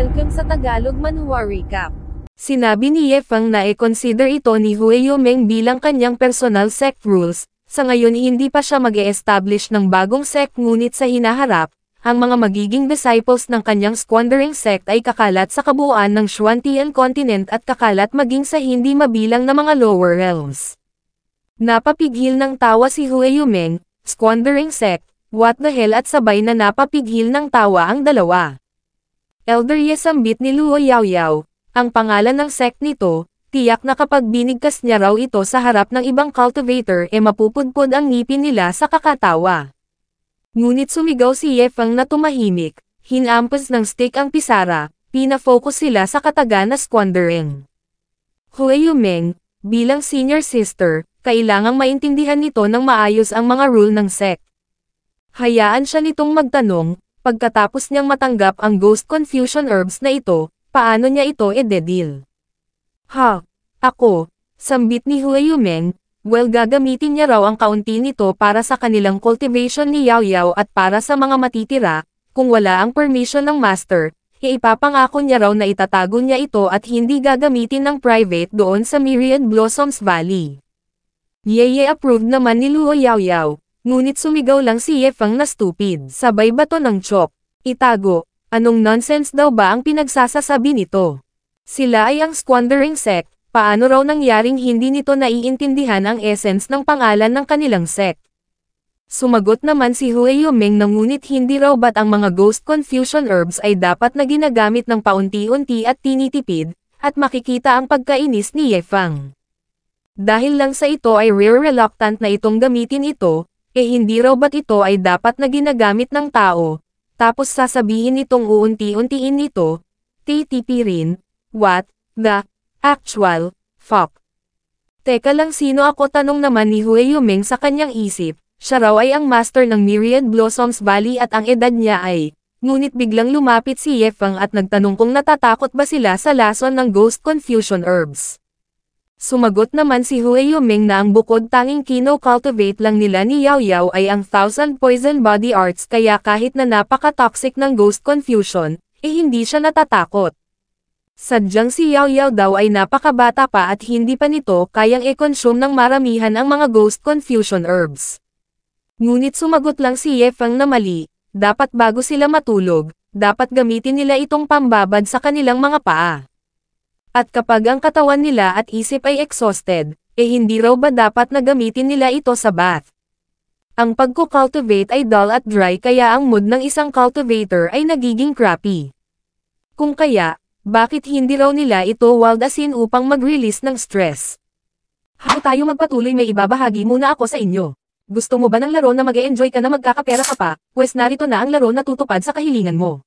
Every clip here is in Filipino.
Welcome sa Tagalog Manhwa Recap. Sinabi ni Ye Feng na i-consider ito ni Hue Yumeng bilang kanyang personal sect rules. Sa ngayon hindi pa siya mag-e-establish ng bagong sect, ngunit sa hinaharap, ang mga magiging disciples ng kanyang squandering sect ay kakalat sa kabuuan ng Xuantian continent at kakalat maging sa hindi mabilang na mga lower realms. Napapigil ng tawa si Hue Yumeng, squandering sect, what the hell, at sabay na napapigil ng tawa ang dalawa. Elder Ye sambit ni Luo Yaoyao, ang pangalan ng sect nito, tiyak na kapag binigkas niya raw ito sa harap ng ibang cultivator mapupudpod ang ngipin nila sa kakatawa. Ngunit sumigaw si Ye Feng na tumahimik, hinampas ng stick ang pisara, pinafocus sila sa kataga na squandering. Hue Yumeng, bilang senior sister, kailangang maintindihan nito ng maayos ang mga rule ng sect. Hayaan siya nitong magtanong. Pagkatapos niyang matanggap ang Ghost Confusion Herbs na ito, paano niya ito i-deal? Ha? Ako? Sambit ni Hue Yumeng, well, gagamitin niya raw ang kaunti nito para sa kanilang cultivation ni Yaoyao at para sa mga matitira, kung wala ang permission ng master, ipapangako niya raw na itatago niya ito at hindi gagamitin ng private doon sa Myriad Blossoms Valley. Yeye approved naman ni Luo Yaoyao. Ngunit sumigaw lang si Ye Feng na stupid. Sabay bato ng chok. Itago. Anong nonsense daw ba ang pinagsasasabi nito? Sila ay ang squandering sect. Paano raw nangyaring hindi nito naiintindihan ang essence ng pangalan ng kanilang sect? Sumagot naman si Hue Yumeng na ngunit hindi raw ba't ang mga Ghost Confusion Herbs ay dapat na ginagamit ng paunti-unti at tinitipid, at makikita ang pagkainis ni Ye Feng. Dahil lang sa ito ay reluctant na itong gamitin ito, hindi raw ba't ito ay dapat na ginagamit ng tao, tapos sasabihin nitong uunti-untiin nito, TTP rin, what, the, actual, fuck. Teka lang, sino ako, tanong naman ni Hue Yumeng sa kanyang isip, siya raw ay ang master ng Myriad Blossoms Valley at ang edad niya ay, ngunit biglang lumapit si Ye Feng at nagtanong kung natatakot ba sila sa lason ng Ghost Confusion Herbs. Sumagot naman si Hue Yumeng na ang bukod tanging kino-cultivate lang nila ni Yaoyao ay ang 1000 Poison Body Arts, kaya kahit na napaka-toxic ng Ghost Confusion, hindi siya natatakot. Sadyang si Yaoyao daw ay napakabata pa at hindi pa nito kayang i-consume ng maramihan ang mga Ghost Confusion Herbs. Ngunit sumagot lang si Ye Feng na mali, dapat bago sila matulog, dapat gamitin nila itong pambabad sa kanilang mga paa. At kapag ang katawan nila at isip ay exhausted, hindi raw ba dapat na gamitin nila ito sa bath? Ang pagko-cultivate ay dull at dry, kaya ang mood ng isang cultivator ay nagiging crappy. Kung kaya, bakit hindi raw nila ito waldasin upang mag-release ng stress? Bago tayo magpatuloy, may ibabahagi muna ako sa inyo. Gusto mo ba ng laro na mag-e-enjoy ka na magkakapera ka pa? Pues narito na ang laro na tutupad sa kahilingan mo.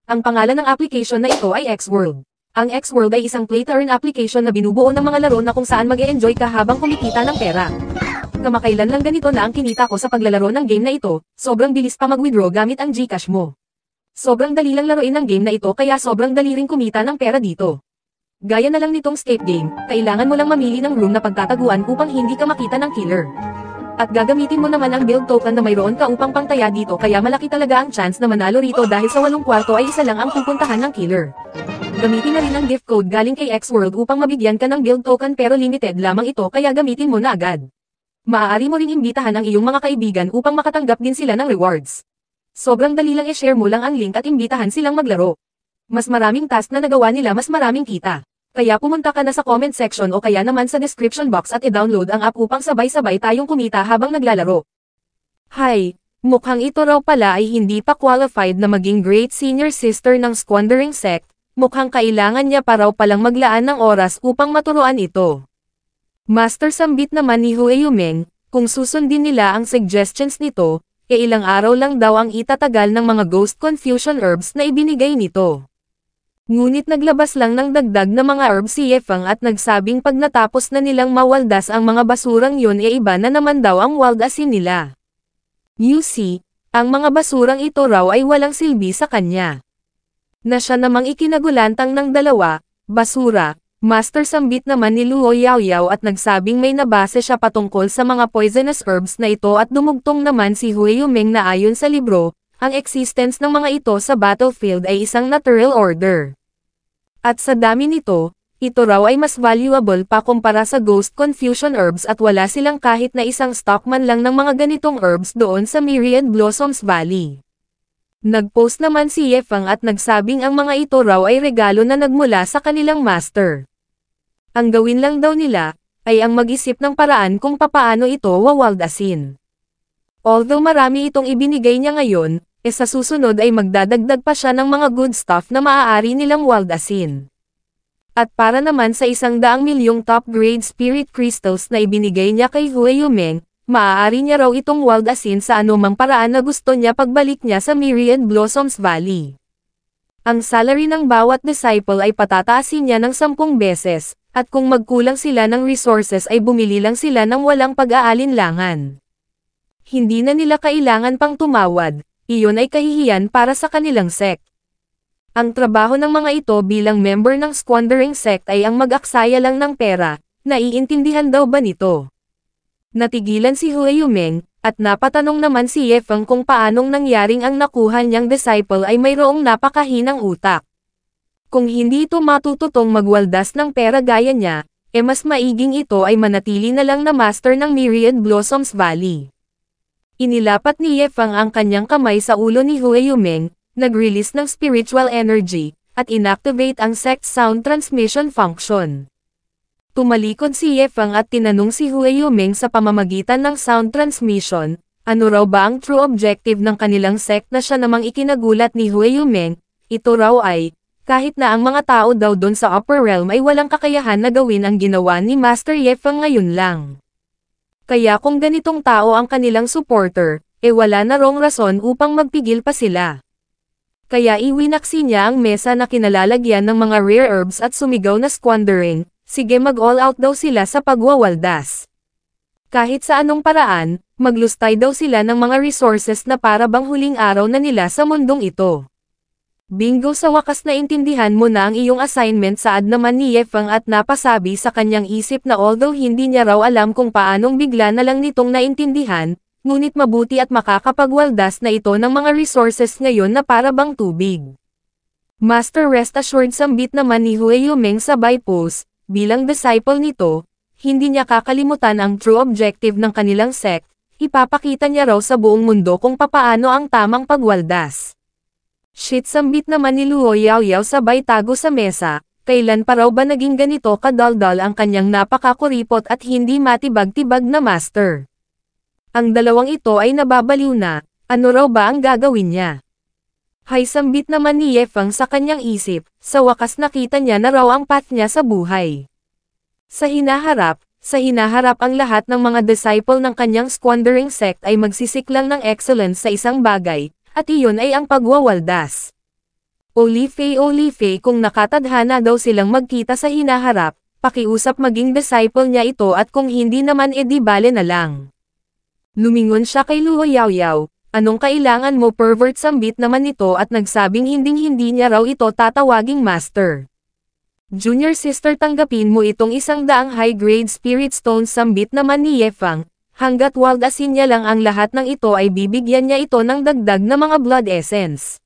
Ang pangalan ng application na ito ay X-World. Ang X-World ay isang play-to-earn application na binubuo ng mga laro na kung saan mag-e-enjoy ka habang kumikita ng pera. Kamakailan lang ganito na ang kinita ko sa paglalaro ng game na ito, sobrang bilis pa mag-withdraw gamit ang GCash mo. Sobrang dali lang laruin ng game na ito, kaya sobrang dali ring kumita ng pera dito. Gaya na lang nitong escape game, kailangan mo lang mamili ng room na pagtataguan upang hindi ka makita ng killer. At gagamitin mo naman ang build token na mayroon ka upang pangtaya dito, kaya malaki talaga ang chance na manalo rito dahil sa 8 kwarto ay isa lang ang pupuntahan ng killer. Gamitin na rin ang gift code galing kay X-World upang mabigyan ka ng build token, pero limited lamang ito, kaya gamitin mo na agad. Maaari mo ring imbitahan ang iyong mga kaibigan upang makatanggap din sila ng rewards. Sobrang dali lang, i-share mo lang ang link at imbitahan silang maglaro. Mas maraming task na nagawa nila, mas maraming kita. Kaya pumunta ka na sa comment section o kaya naman sa description box at i-download ang app upang sabay-sabay tayong kumita habang naglalaro. Hi! Mukhang ito raw pala ay hindi pa qualified na maging great senior sister ng squandering sect. Mukhang kailangan niya pa raw palang maglaan ng oras upang maturuan ito. Master sambit naman ni Hue Yumeng, kung susundin nila ang suggestions nito, ilang araw lang daw ang itatagal ng mga Ghost Confusion Herbs na ibinigay nito. Ngunit naglabas lang ng dagdag na mga herbs si Ye Feng at nagsabing pag natapos na nilang mawaldas ang mga basurang yun, iba na naman daw ang waldasin nila. You see, ang mga basurang ito raw ay walang silbi sa kanya. Na siya namang ikinagulantang ng dalawa, basura. Master sambit naman ni Luo Yaoyao at nagsabing may nabase siya patungkol sa mga poisonous herbs na ito at dumugtong naman si Hue Yumeng na ayon sa libro, ang existence ng mga ito sa battlefield ay isang natural order. At sa dami nito, ito raw ay mas valuable pa kumpara sa Ghost Confusion Herbs at wala silang kahit na isang stock man lang ng mga ganitong herbs doon sa Myriad Blossoms Valley. Nag-post naman si Yefang at nagsabing ang mga ito raw ay regalo na nagmula sa kanilang master. Ang gawin lang daw nila, ay ang mag-isip ng paraan kung papaano ito wawaldasin. Although marami itong ibinigay niya ngayon, sa susunod ay magdadagdag pa siya ng mga good stuff na maaari nilang waldasin. At para naman sa 100 milyong top-grade spirit crystals na ibinigay niya kay Hueyumeng, maaari niya raw itong waldasin sa anumang paraan na gusto niya pagbalik niya sa Myriad Blossoms Valley. Ang salary ng bawat disciple ay patataasin niya ng 10 beses, at kung magkulang sila ng resources ay bumili lang sila ng walang pag-aalinlangan. Hindi na nila kailangan pang tumawad, iyon ay kahihiyan para sa kanilang sect. Ang trabaho ng mga ito bilang member ng squandering sect ay ang mag-aksaya lang ng pera, naiintindihan daw ba nito? Natigilan si Hueyumeng, at napatanong naman si Yefang kung paanong nangyaring ang nakuha niyang disciple ay mayroong napakahinang utak. Kung hindi ito matututong magwaldas ng pera gaya niya, mas maiging ito ay manatili na lang na master ng Myriad Blossoms Valley. Inilapat ni Yefang ang kanyang kamay sa ulo ni Hueyumeng, nag-release ng spiritual energy, at inactivate ang sect sound transmission function. Tumalikod si Yefang at tinanong si Hueyumeng sa pamamagitan ng sound transmission, ano raw ba ang true objective ng kanilang sect na siya namang ikinagulat ni Hueyumeng, ito raw ay, kahit na ang mga tao daw doon sa upper realm ay walang kakayahan na gawin ang ginawa ni Master Yefang ngayon lang. Kaya kung ganitong tao ang kanilang supporter, wala na rong rason upang magpigil pa sila. Kaya iwinaksi niya ang mesa na kinalalagyan ng mga rare herbs at sumigaw na squandering, sige mag-all out daw sila sa pagwawaldas. Kahit sa anong paraan, maglustay daw sila ng mga resources na para bang huling araw na nila sa mundong ito. Bingo, sa wakas na intindihan mo na ang iyong assignment, saad naman ni Yefang at napasabi sa kanyang isip na although hindi niya raw alam kung paanong bigla na lang nitong naintindihan, ngunit mabuti at makakapagwaldas na ito ng mga resources ngayon na para bang tubig. Master, rest assured, sambit naman ni Hueyumeng sabay post, bilang disciple nito, hindi niya kakalimutan ang true objective ng kanilang sect, ipapakita niya raw sa buong mundo kung papaano ang tamang pagwaldas. Shit, sambit naman ni Luo Yaoyao sabay tago sa mesa, kailan pa raw ba naging ganito kadaldal ang kanyang napakakuripot at hindi matibag-tibag na master. Ang dalawang ito ay nababaliw na, ano raw ba ang gagawin niya? Hay, sambit naman ni Yefang sa kanyang isip, sa wakas nakita niya na raw ang path niya sa buhay. Sa hinaharap ang lahat ng mga disciple ng kanyang squandering sect ay magsisiklang ng excellence sa isang bagay, at iyon ay ang pagwawaldas. Olife, kung nakatadhana daw silang magkita sa hinaharap, pakiusap maging disciple niya ito at kung hindi naman edi bale na lang. Lumingon siya kay Luo Yaoyao, anong kailangan mo, pervert, sambit naman ito at nagsabing hinding-hindi niya raw ito tatawaging master. Junior sister, tanggapin mo itong 100 high-grade spirit stones, sambit naman ni Yefang. Hanggat waldasin niya lang ang lahat ng ito ay bibigyan niya ito ng dagdag na mga blood essence.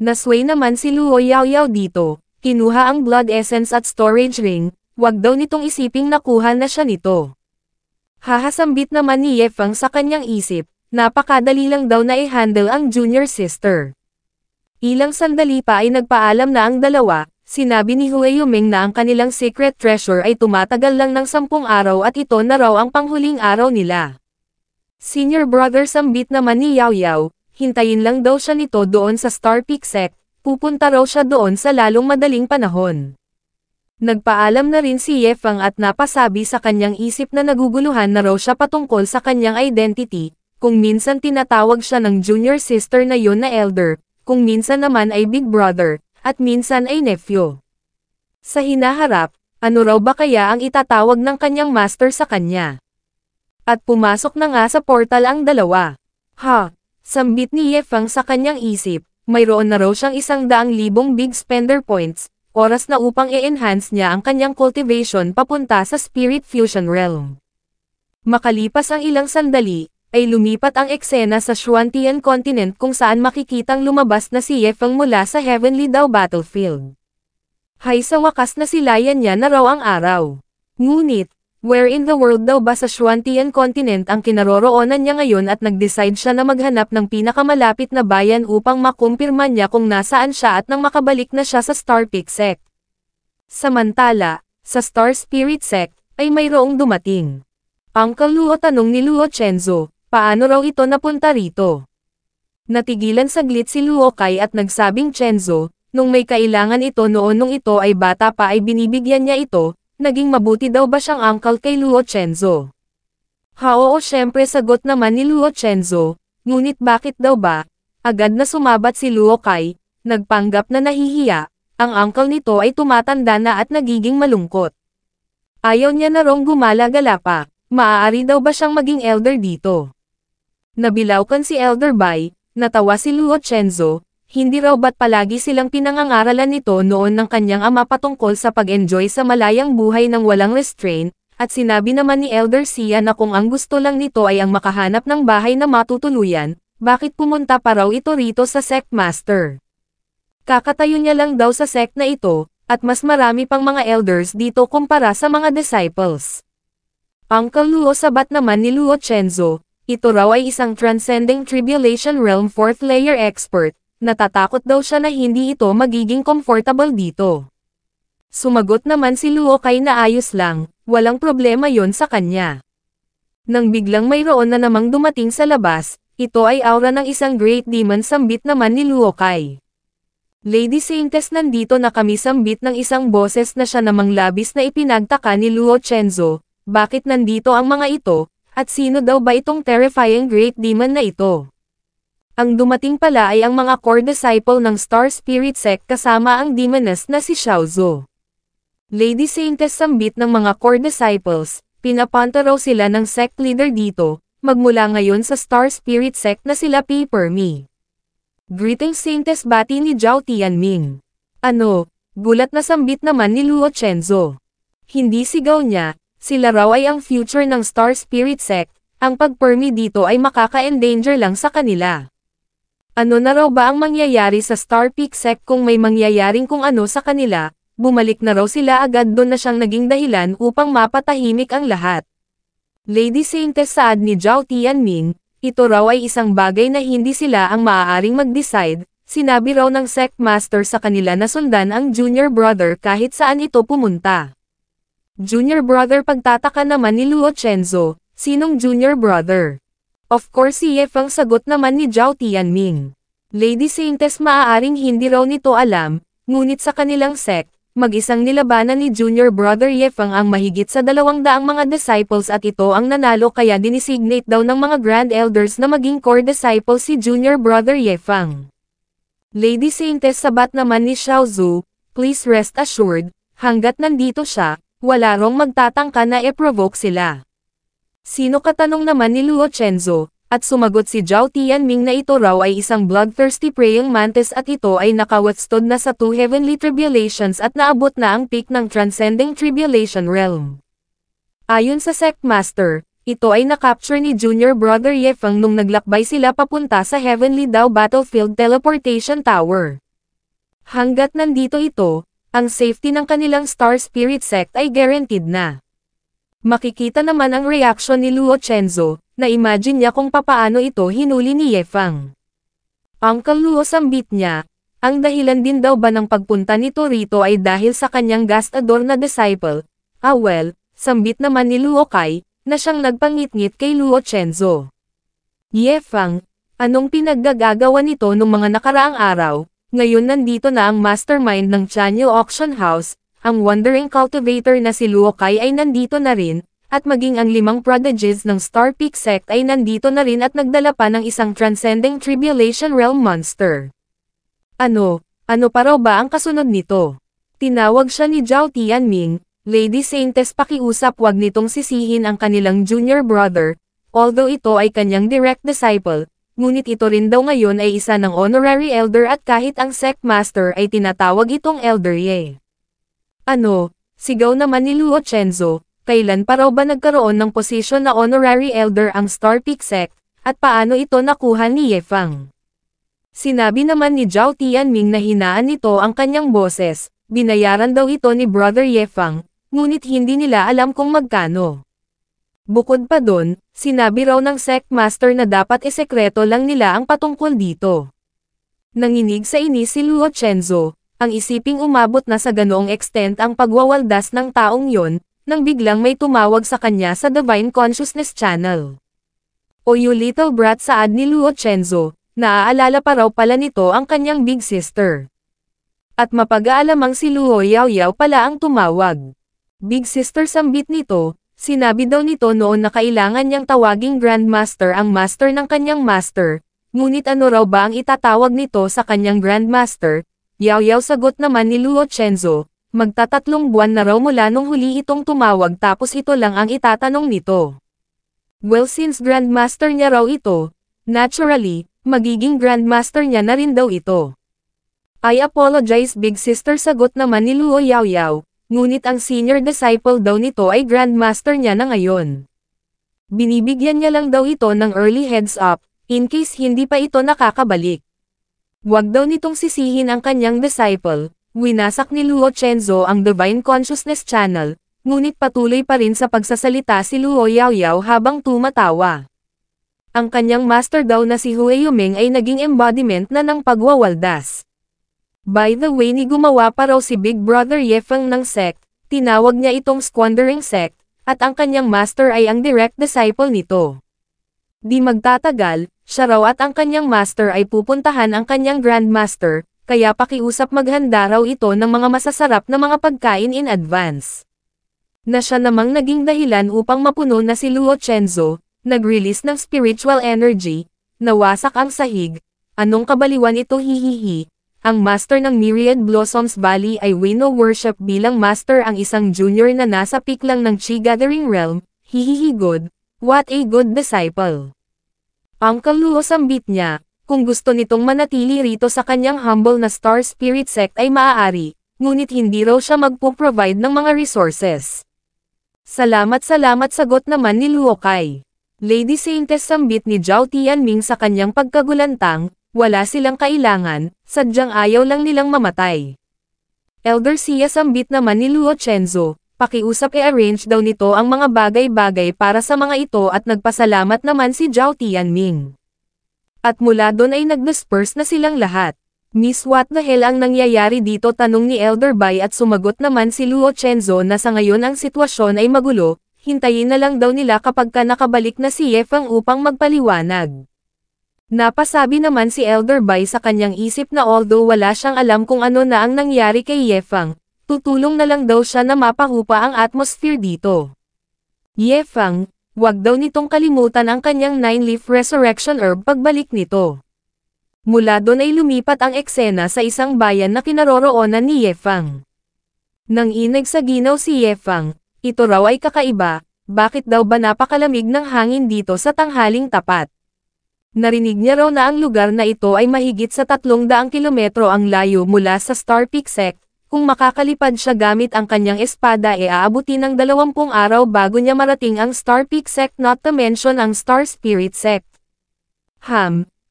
Nasway naman si Luo Yaoyao dito, kinuha ang blood essence at storage ring, wag daw nitong isiping nakuha na siya nito. Hahasambit naman ni Yefang sa kanyang isip, napakadali lang daw na i-handle ang junior sister. Ilang sandali pa ay nagpaalam na ang dalawa. Sinabi ni Hueyumeng na ang kanilang secret treasure ay tumatagal lang ng 10 araw at ito na raw ang panghuling araw nila. Senior brother, sambit naman ni Yaoyao, hintayin lang daw siya nito doon sa Star Peak Sect, pupunta raw siya doon sa lalong madaling panahon. Nagpaalam na rin si Yefang at napasabi sa kanyang isip na naguguluhan na raw siya patungkol sa kanyang identity, kung minsan tinatawag siya ng junior sister na yon na elder, kung minsan naman ay big brother, at minsan ay nephew. Sa hinaharap, ano raw ba kaya ang itatawag ng kanyang master sa kanya? At pumasok na nga sa portal ang dalawa. Sambit ni Yefang sa kanyang isip, mayroon na raw siyang 100,000 big spender points, oras na upang i-enhance niya ang kanyang cultivation papunta sa spirit fusion realm. Makalipas ang ilang sandali, ay lumipat ang eksena sa Xuantian Continent kung saan makikitang lumabas na si Ye Feng mula sa Heavenly Dao battlefield. Hay sa wakas na silayan niya na raw ang araw. Ngunit, where in the world daw ba sa Xuantian Continent ang kinaroroonan niya ngayon at nag-decide siya na maghanap ng pinakamalapit na bayan upang makumpirma niya kung nasaan siya at nang makabalik na siya sa Star Peak Sect. Samantala, sa Star Spirit Sect, ay mayroong dumating. Uncle Luo tanong ni Luo Chenzo. Paano raw ito napunta rito? Natigilan saglit si Luo Kai at nagsabing Chenzo, nung may kailangan ito noon nung ito ay bata pa ay binibigyan niya ito, naging mabuti daw ba siyang uncle kay Luo Chenzo? Oo syempre sagot naman ni Luo Chenzo, ngunit bakit daw ba? Agad na sumabat si Luo Kai, nagpanggap na nahihiya, ang uncle nito ay tumatanda na at nagiging malungkot. Ayaw niya na rong gumala-gala pa, maaari daw ba siyang maging elder dito? Nabilaukan si Elder Bai, natawa si Luo Chenzo, hindi raw ba't palagi silang pinangangaralan nito noon ng kanyang ama patungkol sa pag-enjoy sa malayang buhay ng walang restraint, at sinabi naman ni Elder Sia na kung ang gusto lang nito ay ang makahanap ng bahay na matutuluyan, bakit pumunta pa raw ito rito sa Sect Master? Kakatayo niya lang daw sa sect na ito, at mas marami pang mga elders dito kumpara sa mga disciples. Uncle Luo sabat naman ni Luo Chenzo. Ito raw ay isang Transcending Tribulation Realm 4th layer expert, natatakot daw siya na hindi ito magiging comfortable dito. Sumagot naman si Luo Kai na ayos lang, walang problema yon sa kanya. Nang biglang mayroon na namang dumating sa labas, ito ay aura ng isang Great Demon sambit naman ni Luo Kai. Lady Saintess nandito na kami sambit ng isang boses na siya namang labis na ipinagtaka ni Luo Chenzo, bakit nandito ang mga ito? At sino daw ba itong terrifying Great Demon na ito? Ang dumating pala ay ang mga core disciple ng Star Spirit Sect kasama ang demoness na si Xiaozu. Lady Saintess sambit ng mga core disciples, pinapunta raw sila ng sect leader dito, magmula ngayon sa Star Spirit Sect na sila Paper Me. Greetings Saintess bati ni Zhao Tianming. Ano? Gulat na sambit naman ni Luo Chenzo. Hindi sigaw niya. Sila raw ay ang future ng Star Spirit Sect, ang pag-permi dito ay makaka-endanger lang sa kanila. Ano na raw ba ang mangyayari sa Star Peak Sect kung may mangyayaring kung ano sa kanila, bumalik na raw sila agad doon na siyang naging dahilan upang mapatahimik ang lahat. Lady Saintess saad ni Zhao Tianming, ito raw ay isang bagay na hindi sila ang maaaring mag-decide, sinabi raw ng Sect Master sa kanila na sundan ang junior brother kahit saan ito pumunta. Junior brother pagtataka naman ni Luo Chenzo, sinong junior brother? Of course si Ye Feng sagot naman ni Zhao Tianming. Lady Saintess maaaring hindi raw nito alam, ngunit sa kanilang sect, mag-isang nilabanan ni junior brother Ye Feng ang mahigit sa 200 mga disciples at ito ang nanalo kaya dinesignate daw ng mga grand elders na maging core disciple si junior brother Ye Feng. Lady Saintess sabat naman ni Xiaozu, please rest assured, hanggat nandito siya, wala rong magtatangka na e-provoke sila. Sino katanong naman ni Luo Chenzo, at sumagot si Zhao Tianming na ito raw ay isang bloodthirsty praying mantis at ito ay nakawithstood na sa 2 heavenly tribulations at naabot na ang peak ng Transcending Tribulation Realm. Ayon sa Sect Master, ito ay nakapture ni Junior Brother Ye Feng nung naglakbay sila papunta sa Heavenly Dao Battlefield Teleportation Tower. Hanggat nandito ito, ang safety ng kanilang Star Spirit Sect ay guaranteed na. Makikita naman ang reaksyon ni Luo Chenzo, na imagine niya kung papaano ito hinuli ni Ye Feng. Uncle Luo sambit niya, ang dahilan din daw ba ng pagpunta nito rito ay dahil sa kanyang gastador na disciple. Well, sambit naman ni Luo Kai, na siyang nagpangit-ngit kay Luo Chenzo. Ye Feng, anong pinaggagawa nito nung mga nakaraang araw? Ngayon nandito na ang mastermind ng Chanyu Auction House, ang wandering cultivator na si Luo Kai ay nandito na rin, at maging ang 5 prodigies ng Star Peak Sect ay nandito na rin at nagdala pa ng isang Transcending Tribulation Realm monster. Ano pa raw ba ang kasunod nito? Tinawag siya ni Zhao Tianming, Lady Saintess pakiusap wag nitong sisihin ang kanilang junior brother, although ito ay kanyang direct disciple. Ngunit ito rin daw ngayon ay isa ng honorary elder at kahit ang sect master ay tinatawag itong elder Ye. Sigaw naman ni Luo Chenzo, kailan pa raw ba nagkaroon ng posisyon na honorary elder ang Star Peak Sect, at paano ito nakuha ni Ye Fang. Sinabi naman ni Zhao Tianming na hinaan nito ang kanyang boses, binayaran daw ito ni Brother Ye Fang, ngunit hindi nila alam kung magkano. Bukod pa dun, sinabi raw ng sect master na dapat isekreto lang nila ang patungkol dito. Nanginig sa inis si Luo Chenzo, ang isiping umabot na sa ganoong extent ang pagwawaldas ng taong yon, nang biglang may tumawag sa kanya sa Divine Consciousness Channel. "O you little brat," saad ni Luo Chenzo, naaalala pa raw pala nito ang kanyang big sister. At mapag-aalamang si Luo Yaoyao pala ang tumawag. Big sister sambit nito. Sinabi daw nito noon na kailangan niyang tawaging Grandmaster ang master ng kanyang master, ngunit ano raw ba ang itatawag nito sa kanyang Grandmaster? Yaoyao sagot naman ni Luo Chenzo, magtatatlong buwan na raw mula nung huli itong tumawag tapos ito lang ang itatanong nito. Well, since Grandmaster niya raw ito, naturally, magiging Grandmaster niya na rin daw ito. I apologize big sister, sagot naman ni Luo Yaoyao. Ngunit ang senior disciple daw nito ay Grandmaster niya na ngayon. Binibigyan niya lang daw ito ng early heads up, in case hindi pa ito nakakabalik. Huwag daw nitong sisihin ang kanyang disciple. Winasak ni Luo Chenzo ang Divine Consciousness Channel, ngunit patuloy pa rin sa pagsasalita si Luo Yaoyao habang tumatawa. Ang kanyang master daw na si Hue Yumeng ay naging embodiment na ng pagwawaldas. By the way, ni gumawa pa raw si Big Brother Ye Fang ng sect, tinawag niya itong squandering sect, at ang kanyang master ay ang direct disciple nito. Di magtatagal, siya raw at ang kanyang master ay pupuntahan ang kanyang grandmaster, kaya pakiusap maghanda raw ito ng mga masasarap na mga pagkain in advance. Na siya namang naging dahilan upang mapuno na si Luo Chenzo, nag-release ng spiritual energy, nawasak ang sahig, anong kabaliwan ito hihihi. Ang master ng Myriad Blossoms Valley ay Wino worship bilang master ang isang junior na nasa peak lang ng Chi Gathering Realm, hihihi good, what a good disciple. Uncle Luo sambit niya, kung gusto nitong manatili rito sa kanyang humble na Star Spirit sect ay maaari, ngunit hindi raw siya magpo-provide ng mga resources. Salamat sagot naman ni Luo Kai. Lady Saintess sambit ni Zhao Tianming sa kanyang pagkagulantang, wala silang kailangan, sadyang ayaw lang nilang mamatay. Elder Sia sambit naman ni Luo Chenzo, pakiusap i-arrange daw nito ang mga bagay-bagay para sa mga ito at nagpasalamat naman si Zhao Tianming. At mula doon ay nag-disperse na silang lahat. Miss, what the hell ang nangyayari dito, tanong ni Elder Bai at sumagot naman si Luo Chenzo na sa ngayon ang sitwasyon ay magulo, hintayin na lang daw nila kapag ka nakabalik na si Ye Fang upang magpaliwanag. Napasabi naman si Elder Bai sa kanyang isip na although wala siyang alam kung ano na ang nangyari kay Ye Fang, tutulong na lang daw siya na mapahupa ang atmosphere dito. Ye Fang, wag daw nitong kalimutan ang kanyang 9-leaf resurrection herb pagbalik nito. Mula doon ay lumipat ang eksena sa isang bayan na kinaroroonan ni Ye Fang. Nang inagsaginaw si Ye Fang, ito raw ay kakaiba, bakit daw ba napakalamig ng hangin dito sa tanghaling tapat? Narinig niya raw na ang lugar na ito ay mahigit sa 300 kilometro ang layo mula sa Star Peak Sect, kung makakalipad siya gamit ang kanyang espada aabuti ng 20 araw bago niya marating ang Star Peak Sect, not to mention ang Star Spirit Sect.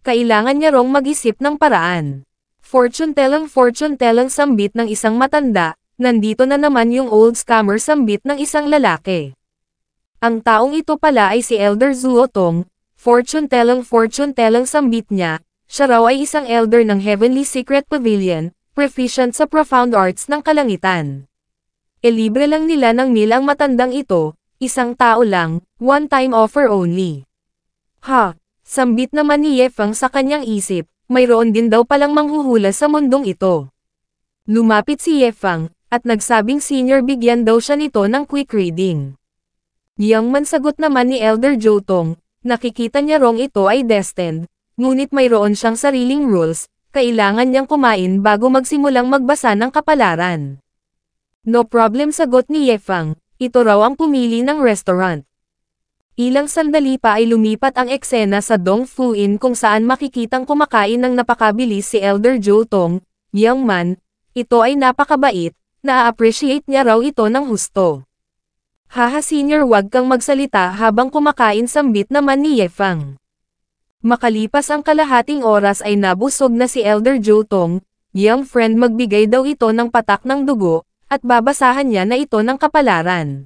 Kailangan niya rong mag-isip ng paraan. Fortune telling sambit ng isang matanda, nandito na naman yung old scammer sambit ng isang lalaki. Ang taong ito pala ay si Elder Zuo Tong. Fortune telling sambit niya, siya raw ay isang elder ng Heavenly Secret Pavilion, proficient sa profound arts ng kalangitan. Libre lang nila ng meal ang matandang ito, isang tao lang, one-time offer only. Sambit naman ni Ye Fang sa kanyang isip, mayroon din daw palang manghuhula sa mundong ito. Lumapit si Ye Fang, at nagsabing senior bigyan daw siya nito ng quick reading. Yang man sagot naman ni Elder Zhou Tong, nakikita niya rong ito ay destined, ngunit mayroon siyang sariling rules, kailangan niyang kumain bago magsimulang magbasa ng kapalaran. No problem, sagot ni Ye Fang, ito raw ang pumili ng restaurant. Ilang sandali pa ay lumipat ang eksena sa Dong Fu Inn kung saan makikitang kumakain ng napakabilis si Elder Zhou Tong, young man, ito ay napakabait, na-appreciate niya raw ito ng husto. Haha senior, wag kang magsalita habang kumakain, sambit naman ni Ye Fang. Makalipas ang kalahating oras ay nabusog na si Elder Jotong, young friend magbigay daw ito ng patak ng dugo, at babasahan niya na ito ng kapalaran.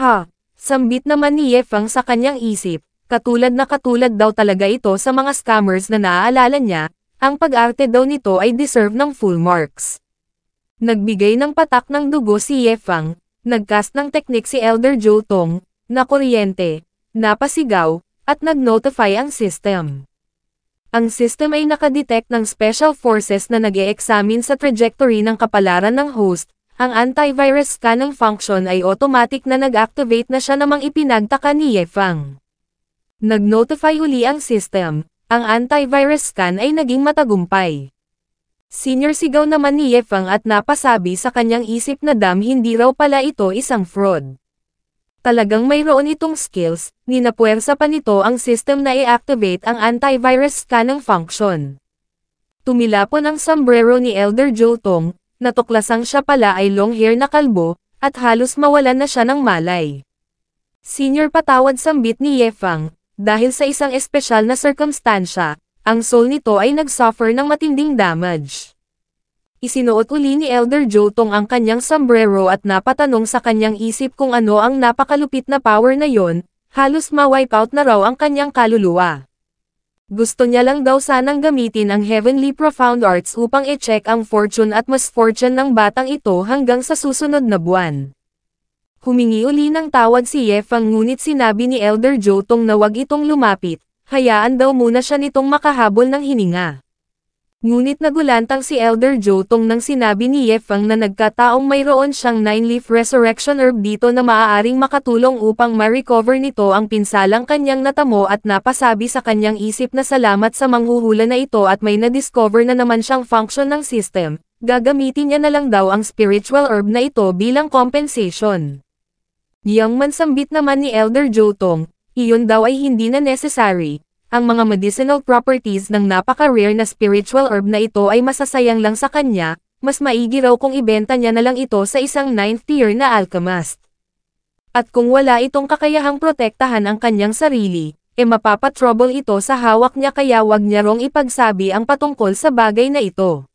Ha! Sambit naman ni Ye Fang sa kanyang isip, katulad daw talaga ito sa mga scammers na naaalala niya, ang pag-arte daw nito ay deserve ng full marks. Nagbigay ng patak ng dugo si Ye Fang, nagcast ng teknik si Elder Jotong, na kuryente, napasigaw, at nag-notify ang system. Ang system ay nakadetect ng special forces na nag-e-examine sa trajectory ng kapalaran ng host. Ang antivirus scanning function ay automatic na nag-activate na siya namang ipinagtaka ni Ye Fang. Nag-notify uli ang system, ang antivirus scan ay naging matagumpay. Senior sigaw naman ni Ye Fang at napasabi sa kanyang isip na hindi raw pala ito isang fraud. Talagang mayroon itong skills, ninapuwersa pa nito ang system na i-activate ang antivirus scanning function. Tumilapon ang sombrero ni Elder Jotong, natuklasang siya pala ay long hair na kalbo, at halos mawalan na siya ng malay. Senior patawad sambit ni Ye Fang, dahil sa isang espesyal na sirkumstansya, ang soul nito ay nag-suffer ng matinding damage. Isinuot uli ni Elder Jotong ang kanyang sombrero at napatanong sa kanyang isip kung ano ang napakalupit na power na yon, halos ma-wipe out na raw ang kanyang kaluluwa. Gusto niya lang daw sanang gamitin ang Heavenly Profound Arts upang i-check ang fortune at misfortune ng batang ito hanggang sa susunod na buwan. Humingi uli ng tawad si Ye Fang ngunit sinabi ni Elder Jotong na wag itong lumapit, hayaan daw muna siya nitong makahabol ng hininga. Ngunit nagulantang si Elder Jotong nang sinabi ni Ye Fang na nagkataong mayroon siyang 9-leaf resurrection herb dito na maaaring makatulong upang ma-recover nito ang pinsalang kanyang natamo at napasabi sa kanyang isip na salamat sa manghuhula na ito at may na-discover na naman siyang function ng system, gagamitin niya na lang daw ang spiritual herb na ito bilang compensation. Yang mansambit naman ni Elder Jotong, iyon daw ay hindi na necessary. Ang mga medicinal properties ng napaka-rare na spiritual herb na ito ay masasayang lang sa kanya, mas maigi raw kung ibenta niya na lang ito sa isang 9th tier na alchemist. At kung wala itong kakayahang protektahan ang kanyang sarili, mapapatrouble ito sa hawak niya kaya wag niya rong ipagsabi ang patungkol sa bagay na ito.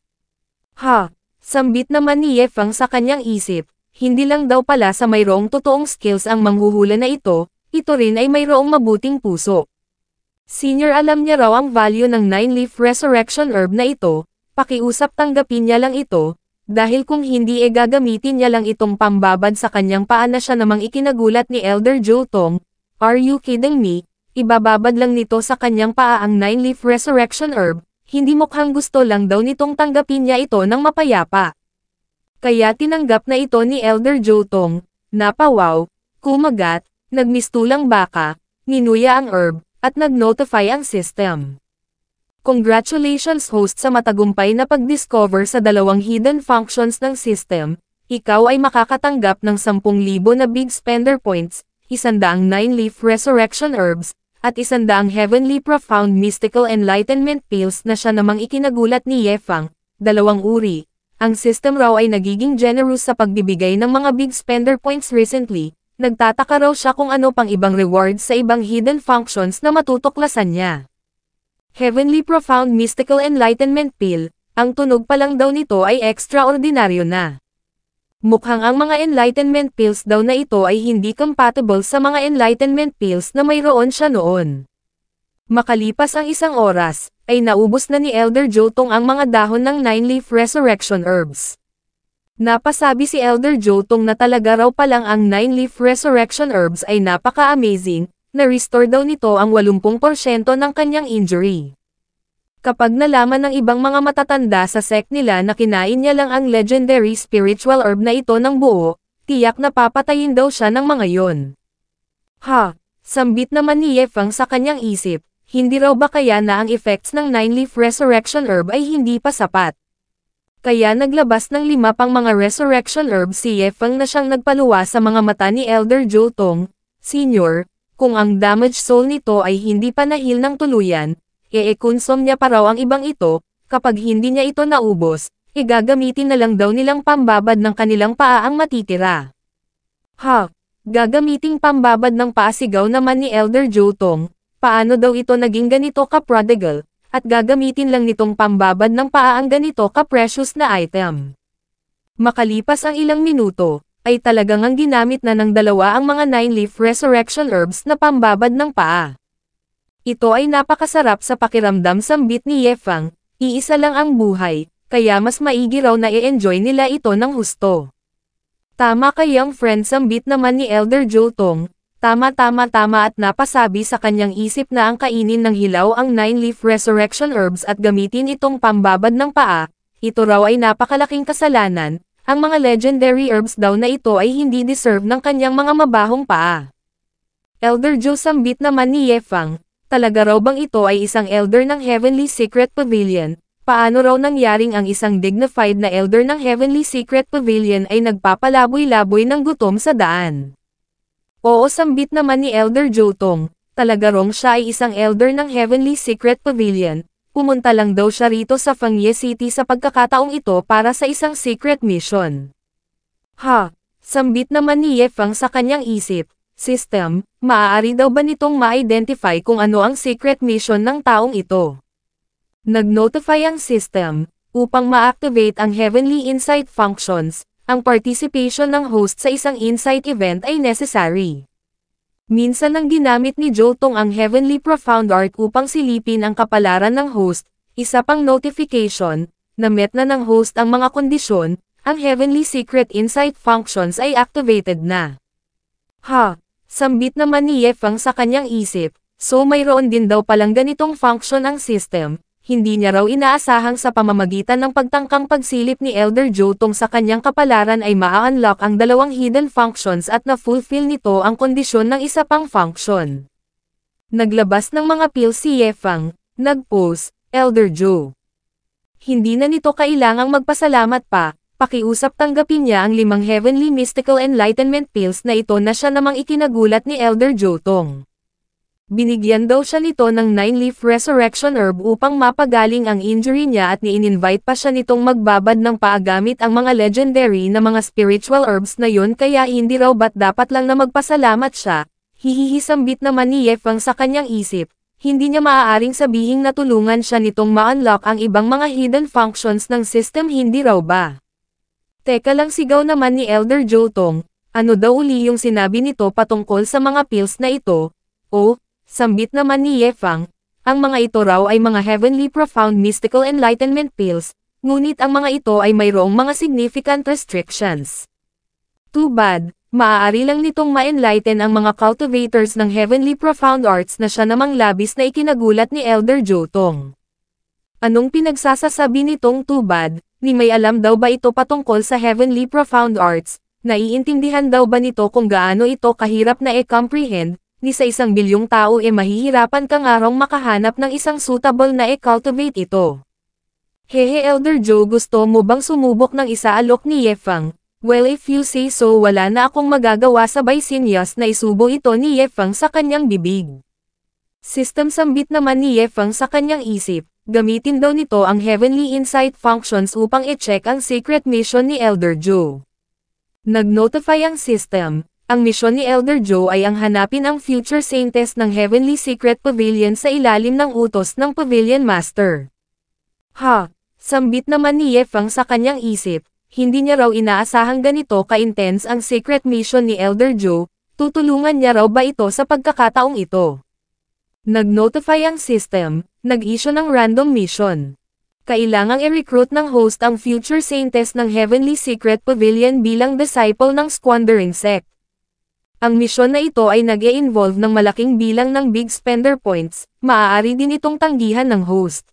Ha! Sambit naman ni Ye Fang sa kanyang isip, hindi lang daw pala sa mayroong totoong skills ang manghuhula na ito rin ay mayroong mabuting puso. Senior alam niya raw ang value ng 9-leaf resurrection herb na ito, pakiusap tanggapin niya lang ito, dahil kung hindi gagamitin niya lang itong pambabad sa kanyang paa na siya namang ikinagulat ni Elder Jotong, are you kidding me? Ibababad lang nito sa kanyang paa ang 9-leaf resurrection herb, hindi mukhang gusto lang daw nitong tanggapin niya ito ng mapayapa. Kaya tinanggap na ito ni Elder Jotong, napawaw, kumagat, nagmistulang baka, ninuya ang herb, at nag-notify ang system. Congratulations host sa matagumpay na pag-discover sa dalawang hidden functions ng system, ikaw ay makakatanggap ng 10,000 na big spender points, 100 9-leaf resurrection herbs, at 100 heavenly profound mystical enlightenment pills na siya namang ikinagulat ni Ye Fang, 2 uri. Ang system raw ay nagiging generous sa pagbibigay ng mga big spender points recently. Nagtataka raw siya kung ano pang ibang rewards sa ibang hidden functions na matutuklasan niya. Heavenly Profound Mystical Enlightenment Pill, ang tunog pa lang daw nito ay extraordinaryo na. Mukhang ang mga enlightenment pills daw na ito ay hindi compatible sa mga enlightenment pills na mayroon siya noon. Makalipas ang 1 oras, ay naubos na ni Elder Jotong ang mga dahon ng 9-leaf resurrection herbs. Napasabi si Elder Jotong na talaga raw palang ang 9-leaf resurrection herbs ay napaka-amazing, na-restore daw nito ang 80% ng kanyang injury. Kapag nalaman ng ibang mga matatanda sa sect nila na kinain niya lang ang legendary spiritual herb na ito ng buo, tiyak na papatayin daw siya ng mga yon. Ha! Sambit naman ni Ye Fang sa kanyang isip, hindi raw ba kaya na ang effects ng 9-leaf resurrection herb ay hindi pa sapat? Kaya naglabas ng 5 pang mga resurrection herbs si Ye Fang na siyang nagpaluwa sa mga mata ni Elder Jotong, Senior, kung ang damaged soul nito ay hindi pa nahil ng tuluyan, konsom niya pa raw ang ibang ito, kapag hindi niya ito naubos, gagamitin na lang daw nilang pambabad ng kanilang paa ang matitira. Ha! Gagamiting pambabad ng paa sigaw naman ni Elder Jotong, paano daw ito naging ganito ka-prodigal, at gagamitin lang nitong pambabad ng paa ang ganito ka-precious na item. Makalipas ang ilang minuto, ay talagang ang ginamit na ng dalawa ang mga 9-leaf resurrection herbs na pambabad ng paa. Ito ay napakasarap sa pakiramdam, sambit ni Ye Fang, iisa lang ang buhay, kaya mas maigi raw na i-enjoy nila ito ng husto. Tama ka young friend, sambit naman ni Elder Joe Tong, tama at napasabi sa kanyang isip na ang kainin ng hilaw ang 9-leaf resurrection herbs at gamitin itong pambabad ng paa, ito raw ay napakalaking kasalanan, ang mga legendary herbs daw na ito ay hindi deserve ng kanyang mga mabahong paa. Elder Joe, sambit naman ni Ye Fang, talaga raw bang ito ay isang elder ng Heavenly Secret Pavilion? Paano raw nangyaring ang isang dignified na elder ng Heavenly Secret Pavilion ay nagpapalaboy-laboy ng gutom sa daan? Oo, sambit naman ni Elder Joe Tong, talaga rong siya ay isang elder ng Heavenly Secret Pavilion, pumunta lang daw siya rito sa Fangye City sa pagkakataong ito para sa isang secret mission. Ha, sambit naman ni Ye Fang sa kanyang isip, system, maaari daw ba nitong ma-identify kung ano ang secret mission ng taong ito? Nag-notify ang system, upang ma-activate ang Heavenly Insight functions, ang participation ng host sa isang insight event ay necessary. Minsan nang ginamit ni Joe Tong ang Heavenly Profound Art upang silipin ang kapalaran ng host, isa pang notification, na met na ng host ang mga kondisyon, ang Heavenly Secret Insight functions ay activated na. Ha, sambit naman ni Ye Fang sa kanyang isip, so mayroon din daw palang ganitong function ang system. Hindi niya raw inaasahang sa pamamagitan ng pagtangkang pagsilip ni Elder Joe Tong sa kanyang kapalaran ay maa-unlock ang dalawang hidden functions at na-fulfill nito ang kondisyon ng isa pang function. Naglabas ng mga pills si Ye Fang, nag-post, Elder Joe. Hindi na nito kailangang magpasalamat pa, pakiusap tanggapin niya ang 5 Heavenly Mystical Enlightenment pills na ito na siya namang ikinagulat ni Elder Joe Tong. Binigyan daw siya nito ng 9-leaf resurrection herb upang mapagaling ang injury niya at ni-invite pa siya nitong magbabad ng paagamit ang mga legendary na mga spiritual herbs na yun, kaya hindi raw ba't dapat lang na magpasalamat siya. Hihihisambit naman ni Ye Fang sa kanyang isip, hindi niya maaaring sabihing natulungan siya nitong ma-unlock ang ibang mga hidden functions ng system, hindi raw ba? Teka lang, sigaw naman ni Elder Joe Tong, ano daw uli yung sinabi nito patungkol sa mga pills na ito? Oh, sambit naman ni Ye Fang, ang mga ito raw ay mga Heavenly Profound Mystical Enlightenment pills, ngunit ang mga ito ay mayroong mga significant restrictions. Too bad, maaari lang nitong ma-enlighten ang mga cultivators ng Heavenly Profound Arts na siya namang labis na ikinagulat ni Elder Joe Tong. Anong pinagsasasabi nitong too bad, ni may alam daw ba ito patungkol sa Heavenly Profound Arts, naiintindihan daw ba nito kung gaano ito kahirap na i-comprehend, ni sa 1 bilyong tao mahihirapan kang araw makahanap ng isang suitable na i-cultivate ito. Hehe Elder Joe, gusto mo bang sumubok ng isa, alok ni Ye Fang? Well, if you say so, wala na akong magagawa, sabay sinyas na isubo ito ni Ye Fang sa kanyang bibig. System, sambit naman ni Ye Fang sa kanyang isip, gamitin daw nito ang Heavenly Insight functions upang i-check ang secret mission ni Elder Joe. Nag-notify ang system. Ang misyon ni Elder Joe ay ang hanapin ang future saintess ng Heavenly Secret Pavilion sa ilalim ng utos ng Pavilion Master. Ha, sambit naman ni Ye Fang sa kanyang isip, hindi niya raw inaasahang ganito ka-intense ang secret mission ni Elder Joe, tutulungan niya raw ba ito sa pagkakataong ito? Nag-notify ang system, nag-issue ng random mission. Kailangang i-recruit ng host ang future saintess ng Heavenly Secret Pavilion bilang disciple ng Squandering Sect. Ang misyon na ito ay nag-e-involve ng malaking bilang ng big spender points, maaari din itong tanggihan ng host.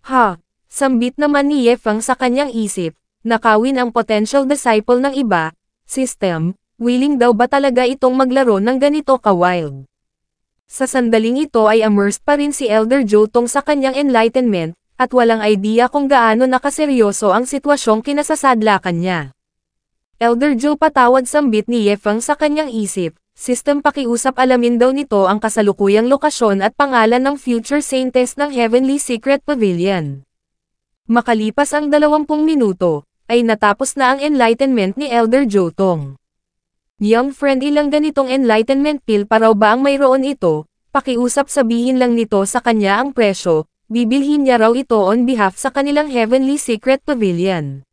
Ha, sambit naman ni Ye Fang sa kanyang isip, nakawin ang potential disciple ng iba, system, willing daw ba talaga itong maglaro ng ganito ka-wild? Sa sandaling ito ay immersed pa rin si Elder Joe Tong sa kanyang enlightenment, at walang idea kung gaano nakaseryoso ang sitwasyong kinasasadlakan niya. Elder Joe, patawad, sambit ni Ye Fang sa kanyang isip, system, pakiusap alamin daw nito ang kasalukuyang lokasyon at pangalan ng future saintess ng Heavenly Secret Pavilion. Makalipas ang 20 minuto, ay natapos na ang enlightenment ni Elder Joe Tong. Young friend, ilang ganitong enlightenment pill pa raw ba ang mayroon ito? Pakiusap sabihin lang nito sa kanya ang presyo, bibilhin niya raw ito on behalf sa kanilang Heavenly Secret Pavilion.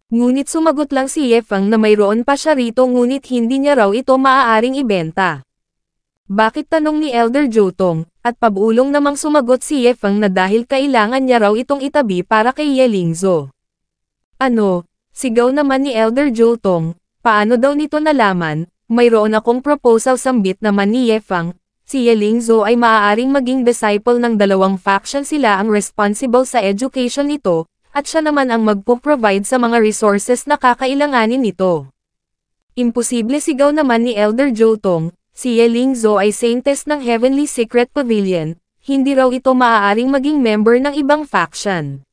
Ngunit sumagot lang si Yefang na mayroon pa siya rito ngunit hindi niya raw ito maaaring ibenta. Bakit, tanong ni Elder Jotong, at pabulong namang sumagot si Yefang na dahil kailangan niya raw itong itabi para kay Yelingzo. Ano? Sigaw naman ni Elder Jotong, paano daw nito nalaman? Mayroon akong proposal, sambit naman ni Yefang. Si Yelingzo ay maaaring maging disciple ng dalawang faction, sila ang responsible sa education nito, at siya naman ang magpo-provide sa mga resources na kakailanganin nito. Imposible, sigaw naman ni Elder Jotong, si Yelingzo ay saintess ng Heavenly Secret Pavilion, hindi raw ito maaaring maging member ng ibang faction.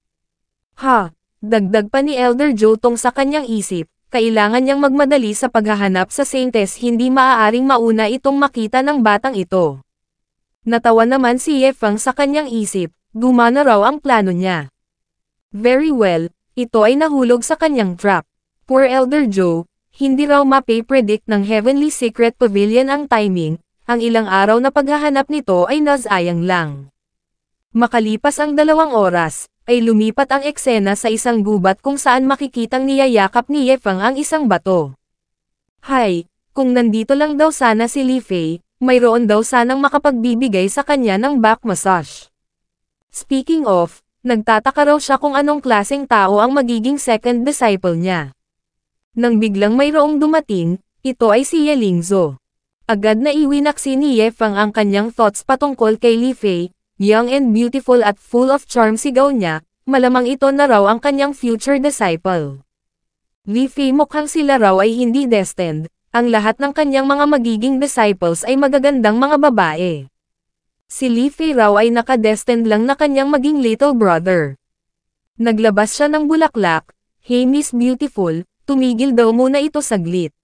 Ha? Dagdag pa ni Elder Jotong sa kanyang isip, kailangan niyang magmadali sa paghahanap sa saintess, hindi maaaring mauna itong makita ng batang ito. Natawa naman si Yefang sa kanyang isip, gumana raw ang plano niya. Very well, ito ay nahulog sa kanyang trap. Poor Elder Joe, hindi raw mape-predict ng Heavenly Secret Pavilion ang timing, ang ilang araw na paghahanap nito ay nasayang lang. Makalipas ang 2 oras, ay lumipat ang eksena sa isang gubat kung saan makikitang niyayakap ni Yefang ang isang bato. Hay, kung nandito lang daw sana si Li Fei, mayroon daw sanang makapagbibigay sa kanya ng back massage. Speaking of, nagtataka raw siya kung anong klaseng tao ang magiging second disciple niya. Nang biglang mayroong dumating, ito ay si Yelingzo. Agad na iwinaksi ni Yefang ang kanyang thoughts patungkol kay Li Fei. Young and beautiful at full of charm, sigaw niya, malamang ito na raw ang kanyang future disciple. Li Fei, mukhang sila raw ay hindi destined, ang lahat ng kanyang mga magiging disciples ay magagandang mga babae. Si Li Fei raw ay nakadestined lang na kanyang maging little brother. Naglabas siya ng bulaklak, hey Miss Beautiful, tumigil daw muna ito saglit.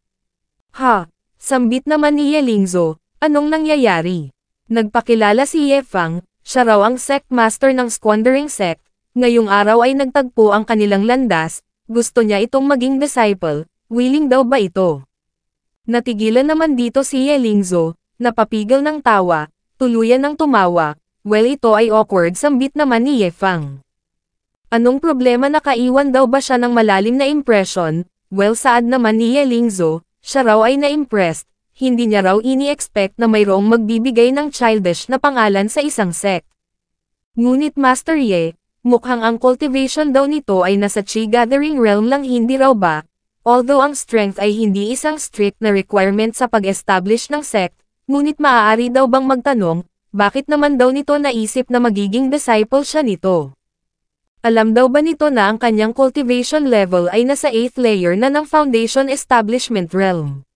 Ha? Sambit naman ni Yelingzo, anong nangyayari? Nagpakilala si Yefang. Siya raw ang sect master ng Squandering Sect, ngayong araw ay nagtagpo ang kanilang landas, gusto niya itong maging disciple, willing daw ba ito? Natigilan naman dito si Yelingzo, napapigil ng tawa, tuluyan ng tumawa, well ito ay awkward, sambit naman ni Yefang. Anong problema, nakaiwan daw ba siya ng malalim na impression? Well, saad naman ni Yelingzo, siya raw ay na-impressed. Hindi niya raw ini-expect na mayroong magbibigay ng childish na pangalan sa isang sect. Ngunit Master Ye, mukhang ang cultivation daw nito ay nasa Chi Gathering realm lang, hindi raw ba? Although ang strength ay hindi isang strict na requirement sa pag-establish ng sect, ngunit maaari daw bang magtanong, bakit naman daw nito naisip na magiging disciple siya nito? Alam daw ba nito na ang kanyang cultivation level ay nasa 8th layer na ng Foundation Establishment Realm?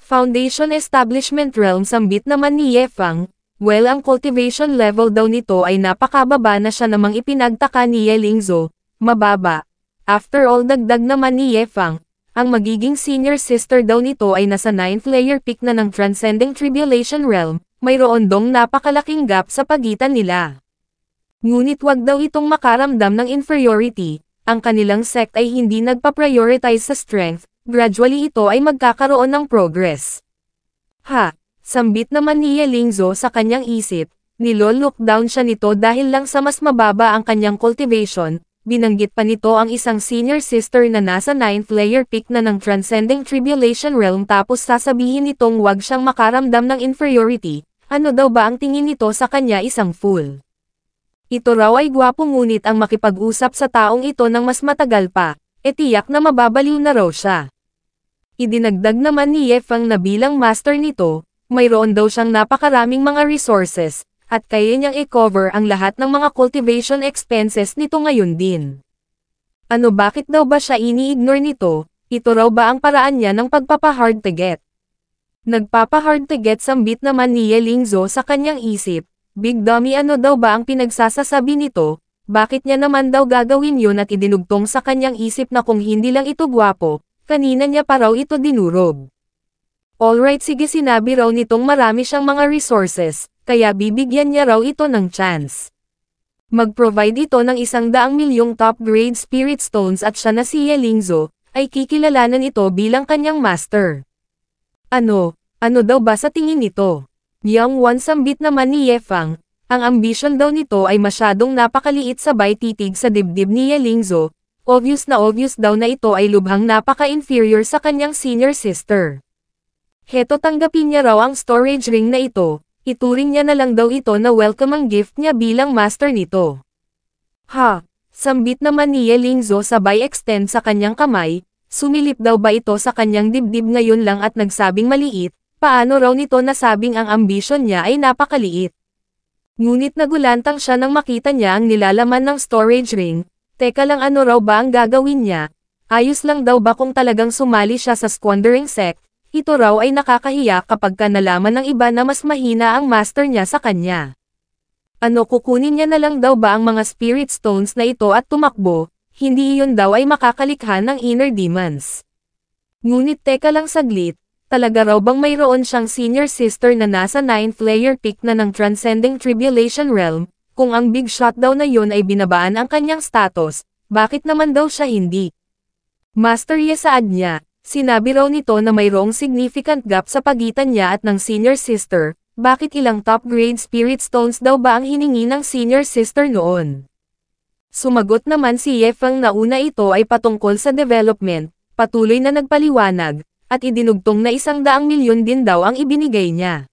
Foundation Establishment Realm, sambit naman ni Yefang, well ang cultivation level daw nito ay napakababa na, siya namang ipinagtaka ni Yelingzo, mababa. After all, dagdag naman ni Yefang, ang magiging senior sister daw nito ay nasa 9th layer peak na ng Transcending Tribulation Realm, mayroon dong napakalaking gap sa pagitan nila. Ngunit wag daw itong makaramdam ng inferiority, ang kanilang sect ay hindi nagpa-prioritize sa strength, gradually ito ay magkakaroon ng progress. Ha, sambit naman ni Yelingzo sa kanyang isip, nilo-look down siya nito dahil lang sa mas mababa ang kanyang cultivation, binanggit pa nito ang isang senior sister na nasa 9th layer peak na ng Transcending Tribulation Realm, tapos sasabihin nitong wag siyang makaramdam ng inferiority, ano daw ba ang tingin nito sa kanya, isang fool? Ito raw ay gwapo ngunit ang makipag-usap sa taong ito ng mas matagal pa, tiyak na mababaliw na raw siya. Idinagdag naman ni Yefang na bilang master nito, mayroon daw siyang napakaraming mga resources, at kaya niyang i-cover ang lahat ng mga cultivation expenses nito ngayon din. Ano, bakit daw ba siya ini-ignore nito? Ito raw ba ang paraan niya ng pagpapa-hard to get? Nagpapa-hard to get, sambit naman ni Yelingzo sa kanyang isip, big dummy, ano daw ba ang pinagsasasabi nito? Bakit niya naman daw gagawin yun? At idinugtong sa kanyang isip na kung hindi lang ito gwapo, kanina niya pa raw ito dinurog. Alright, sige, sinabi raw nitong marami siyang mga resources, kaya bibigyan niya raw ito ng chance. Mag-provide ito ng 100 milyong top-grade spirit stones at siya na si Yelingzo, ay kikilalanan ito bilang kanyang master. Ano daw ba sa tingin nito? Young One sambit naman ni Ye Fang, ang ambisyon daw nito ay masyadong napakaliit sabay titig sa dibdib ni Ye Lingzo, obvious daw na ito ay lubhang napaka-inferior sa kanyang senior sister. Heto tanggapin niya raw ang storage ring na ito, ituring niya na lang daw ito na welcome gift niya bilang master nito. Ha! Sambit naman ni Ye Lingzo sabay extend sa kanyang kamay, sumilip daw ba ito sa kanyang dibdib ngayon lang at nagsabing maliit, paano raw nito nasabing ang ambisyon niya ay napakaliit. Ngunit nagulantang siya nang makita niya ang nilalaman ng storage ring, teka lang ano raw ba ang gagawin niya, ayos lang daw ba kung talagang sumali siya sa squandering sect, ito raw ay nakakahiya kapag nalaman ng iba na mas mahina ang master niya sa kanya. Ano kukunin niya na lang daw ba ang mga spirit stones na ito at tumakbo, hindi iyon daw ay makakalikha ng inner demons. Ngunit teka lang saglit, talaga raw bang mayroon siyang senior sister na nasa 9th layer peak na ng Transcending Tribulation Realm, kung ang big shot daw na yun ay binabaan ang kanyang status, bakit naman daw siya hindi? Master Ye saad niya, sinabi raw nito na mayroong significant gap sa pagitan niya at ng senior sister, bakit ilang top grade spirit stones daw ba ang hiningi ng senior sister noon? Sumagot naman si Ye Fang na una ito ay patungkol sa development, patuloy na nagpaliwanag, at idinugtong na 100 milyon din daw ang ibinigay niya.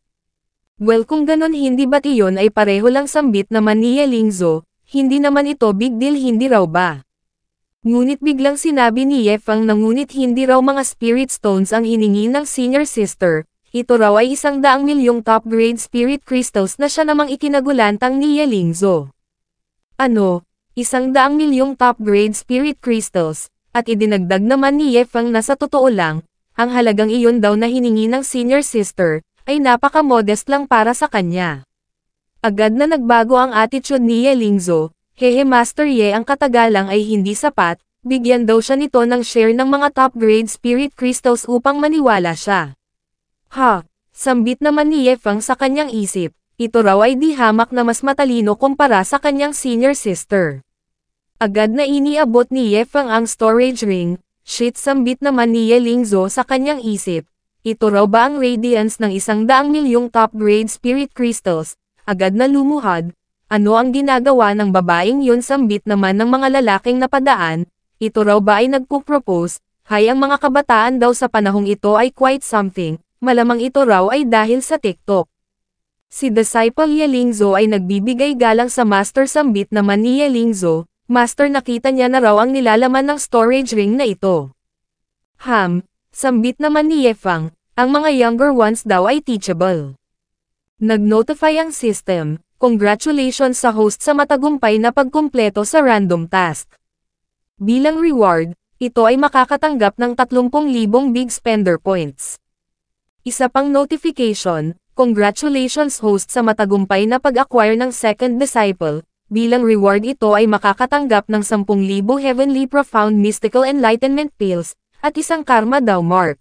Well kung ganon hindi ba't iyon ay pareho lang sambit naman ni Ye Lingzo, hindi naman ito big deal hindi raw ba? Ngunit biglang sinabi ni Ye Fang na ngunit hindi raw mga spirit stones ang hiningi ng senior sister, ito raw ay 100 milyong top grade spirit crystals na siya namang ikinagulantang ni Ye Lingzo. Ano? 100 milyong top grade spirit crystals, at idinagdag naman ni Ye Fang na sa totoo lang, ang halagang iyon daw na hiningi ng senior sister, ay napaka-modest lang para sa kanya. Agad na nagbago ang attitude ni Ye Lingzo, hehe Master Ye ang katagalang ay hindi sapat, bigyan daw siya nito ng share ng mga top grade spirit crystals upang maniwala siya. Ha! Sambit naman ni Ye Fang sa kanyang isip, ito raw ay di hamak na mas matalino kumpara sa kanyang senior sister. Agad na iniabot ni Ye Fang ang storage ring, shit sambit naman ni Ye Lingzo sa kanyang isip, ito raw ba ang radiance ng 100 milyong top grade spirit crystals, agad na lumuhad, ano ang ginagawa ng babaeng yun sambit naman ng mga lalaking napadaan, ito raw ba ay nagpo-propose, hay ang mga kabataan daw sa panahong ito ay quite something, malamang ito raw ay dahil sa TikTok. Si disciple Ye Lingzo ay nagbibigay galang sa master sambit naman ni Ye Lingzo, master nakita niya na raw ang nilalaman ng storage ring na ito. Sambit naman ni Ye Fang, ang mga younger ones daw ay teachable. Nag-notify ang system, congratulations sa host sa matagumpay na pagkumpleto sa random task. Bilang reward, ito ay makakatanggap ng 30,000 big spender points. Isa pang notification, congratulations host sa matagumpay na pag-acquire ng second disciple, bilang reward ito ay makakatanggap ng 10,000 Heavenly Profound Mystical Enlightenment Pills, at isang Karma Dao Mark.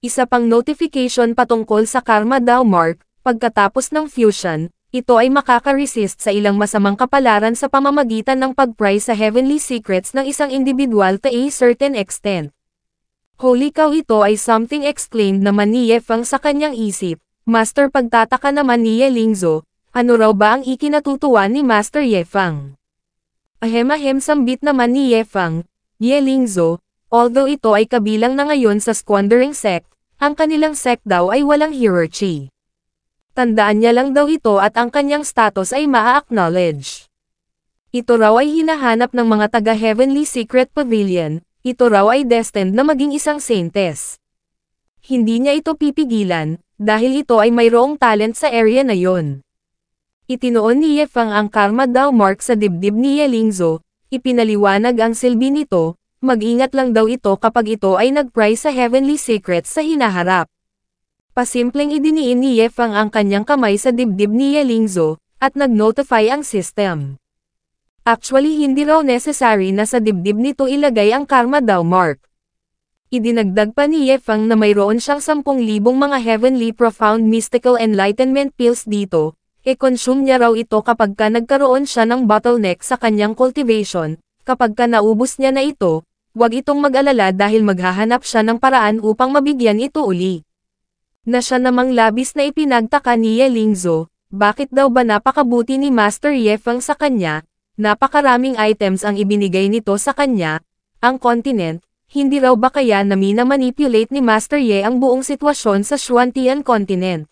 Isa pang notification patungkol sa Karma Dao Mark, pagkatapos ng fusion, ito ay makaka-resist sa ilang masamang kapalaran sa pamamagitan ng pag-pry sa Heavenly Secrets ng isang individual to a certain extent. Holy cow ito ay something exclaimed naman ni Ye Fang sa kanyang isip, Master pagtataka naman ni Ye Lingzo, ano raw ba ang ikinatutuwa ni Master Ye Fang? Ahem sambit naman ni Ye Fang, Ye Lingzo, although ito ay kabilang na ngayon sa squandering sect, ang kanilang sect daw ay walang hierarchy. Tandaan niya lang daw ito at ang kanyang status ay maa-acknowledge. Ito raw ay hinahanap ng mga taga-Heavenly Secret Pavilion, ito raw ay destined na maging isang saintess. Hindi niya ito pipigilan, dahil ito ay mayroong talent sa area na yon. Itinoon ni Ye Fang ang Karma Dao Mark sa dibdib ni Ye Lingzo, ipinaliwanag ang silbi nito, mag-ingat lang daw ito kapag ito ay nag-pry sa Heavenly Secrets sa hinaharap. Pasimpleng idiniin ni Ye Fang ang kanyang kamay sa dibdib ni Ye Lingzo, at nag-notify ang system. Actually hindi raw necessary na sa dibdib nito ilagay ang Karma Dao Mark. Idinagdag pa ni Ye Fang na mayroon siyang 10,000 mga Heavenly Profound Mystical Enlightenment Pills dito, e-consume niya raw ito kapag nagkaroon siya ng bottleneck sa kanyang cultivation, kapag naubos niya na ito, huwag itong mag-alala dahil maghahanap siya ng paraan upang mabigyan ito uli. Na siya namang labis na ipinagtaka ni Ye Lingzo, bakit daw ba napakabuti ni Master Ye Feng sa kanya, napakaraming items ang ibinigay nito sa kanya, ang continent, hindi raw ba kaya na mina-manipulate ni Master Ye ang buong sitwasyon sa Xuantian continent.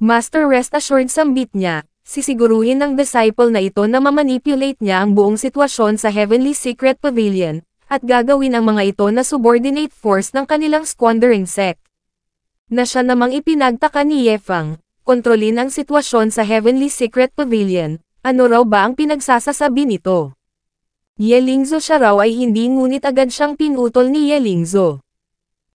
Master rest assured sambit niya, sisiguruhin ng disciple na ito na mamanipulate niya ang buong sitwasyon sa Heavenly Secret Pavilion, at gagawin ang mga ito na subordinate force ng kanilang squandering sect. Na siya namang ipinagtaka ni Ye Feng, kontrolin ang sitwasyon sa Heavenly Secret Pavilion, ano raw ba ang pinagsasasabi nito? Ye Lingzo siya raw ay hindi ngunit agad siyang pinutol ni Ye Lingzo.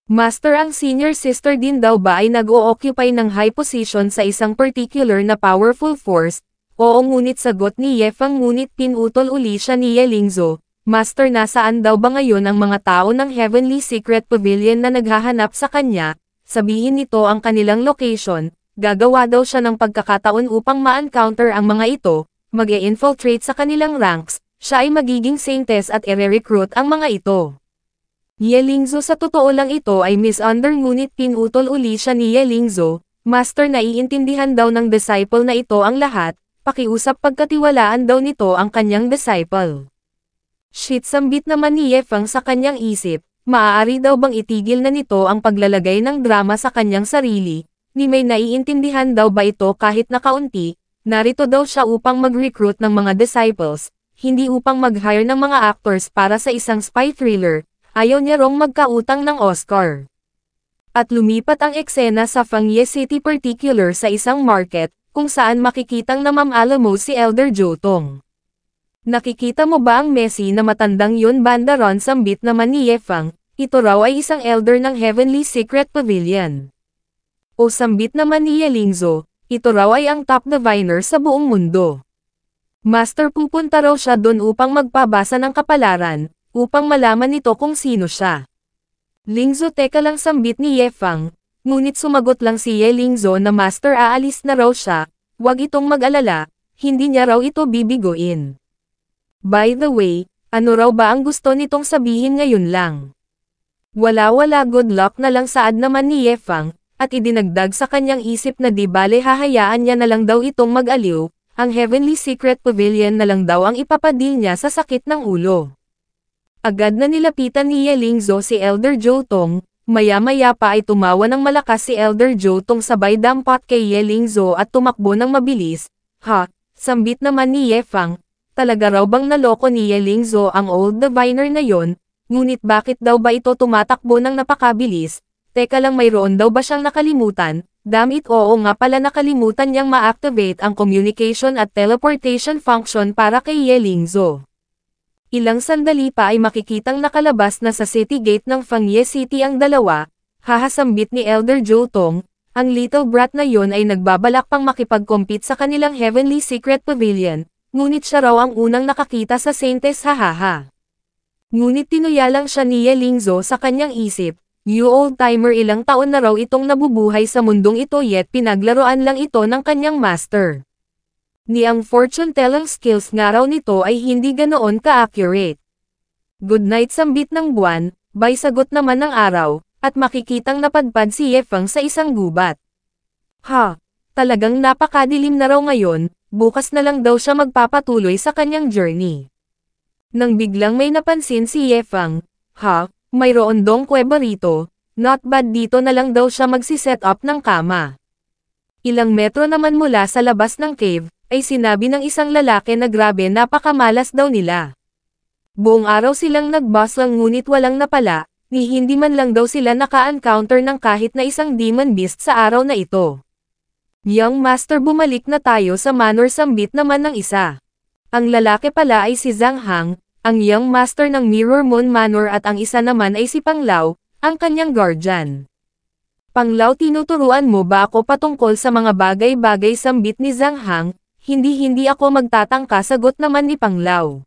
Master ang senior sister din daw ba ay nag-o-occupy ng high position sa isang particular na powerful force, oo ngunit sagot ni Ye Feng ngunit pinutol uli siya ni Ye Lingzo. Master nasaan daw ba ngayon ang mga tao ng Heavenly Secret Pavilion na naghahanap sa kanya, sabihin nito ang kanilang location, gagawa daw siya ng pagkakataon upang ma-encounter ang mga ito, mag-e-infiltrate sa kanilang ranks, siya ay magiging saintes at ire-recruit ang mga ito. Ye Lingzo sa totoo lang ito ay misunder ngunit pinutol uli siya ni Ye Lingzo, Master naiintindihan daw ng disciple na ito ang lahat, pakiusap pagkatiwalaan daw nito ang kanyang disciple. Shit sambit naman ni Ye Feng sa kanyang isip, maaari daw bang itigil na nito ang paglalagay ng drama sa kanyang sarili, ni may naiintindihan daw ba ito kahit na kaunti, narito daw siya upang mag-recruit ng mga disciples, hindi upang mag-hire ng mga actors para sa isang spy thriller, ayaw niya rong magkautang ng Oscar. At lumipat ang eksena sa Fangye City particular sa isang market, kung saan makikitang namamaalamo si Elder Jotong. Nakikita mo ba ang Messi na matandang yun banda ron sambit naman ni Ye Feng, ito raw ay isang elder ng Heavenly Secret Pavilion. O sambit naman ni Ye Lingzo, ito raw ay ang top diviner sa buong mundo. Master pupunta raw siya doon upang magpabasa ng kapalaran, upang malaman nito kung sino siya. Lingzo teka lang sambit ni Ye Feng, ngunit sumagot lang si Ye Lingzo na Master aalis na raw siya, wag itong mag-alala, hindi niya raw ito bibiguin. By the way, ano raw ba ang gusto nitong sabihin ngayon lang? Wala good luck na lang saad naman ni Ye Feng, at idinagdag sa kanyang isip na di bale hahayaan niya na lang daw itong mag-aliw, ang Heavenly Secret Pavilion na lang daw ang ipapadil niya sa sakit ng ulo. Agad na nilapitan ni Ye Lingzo si Elder Jotong, maya-maya pa ay tumawa ng malakas si Elder Jotong sabay dampot kay Ye Lingzo at tumakbo ng mabilis, ha, sambit naman ni Ye Feng. Talaga raw bang naloko ni Ye Lingzo ang old diviner na yon, ngunit bakit daw ba ito tumatakbo ng napakabilis, teka lang mayroon daw ba siyang nakalimutan, damit oo nga pala nakalimutan niyang ma-activate ang communication at teleportation function para kay Ye Lingzo. Ilang sandali pa ay makikitang nakalabas na sa city gate ng Fangye City ang dalawa, hahasambit ni Elder Jotong, ang little brat na yon ay nagbabalak pang makipag-compete sa kanilang Heavenly Secret Pavilion. Ngunit siya raw ang unang nakakita sa Saintes hahaha. Ngunit tinuya lang siya ni Ye Lingzo sa kanyang isip, you old timer ilang taon na raw itong nabubuhay sa mundong ito yet pinaglaruan lang ito ng kanyang master. Ni ang fortune telling skills nga raw nito ay hindi ganoon ka-accurate. Good night sambit ng buwan, by sagot naman ng araw, at makikitang napadpad si Ye Feng sa isang gubat. Ha, talagang napakadilim na raw ngayon. Bukas na lang daw siya magpapatuloy sa kanyang journey. Nang biglang may napansin si Ye Feng, ha, mayroon dong kuweba rito, not bad dito na lang daw siya magsiset up ng kama. Ilang metro naman mula sa labas ng cave, ay sinabi ng isang lalaki na grabe napakamalas daw nila. Buong araw silang nag-boss lang ngunit walang napala, ni hindi man lang daw sila naka-encounter ng kahit na isang demon beast sa araw na ito. Young Master bumalik na tayo sa manor sambit naman ng isa. Ang lalaki pala ay si Zhang Hang, ang Young Master ng Mirror Moon Manor at ang isa naman ay si Panglao, ang kanyang guardian. Panglao tinuturuan mo ba ako patungkol sa mga bagay-bagay sambit ni Zhang Hang, hindi ako magtatangka sagot naman ni Panglao.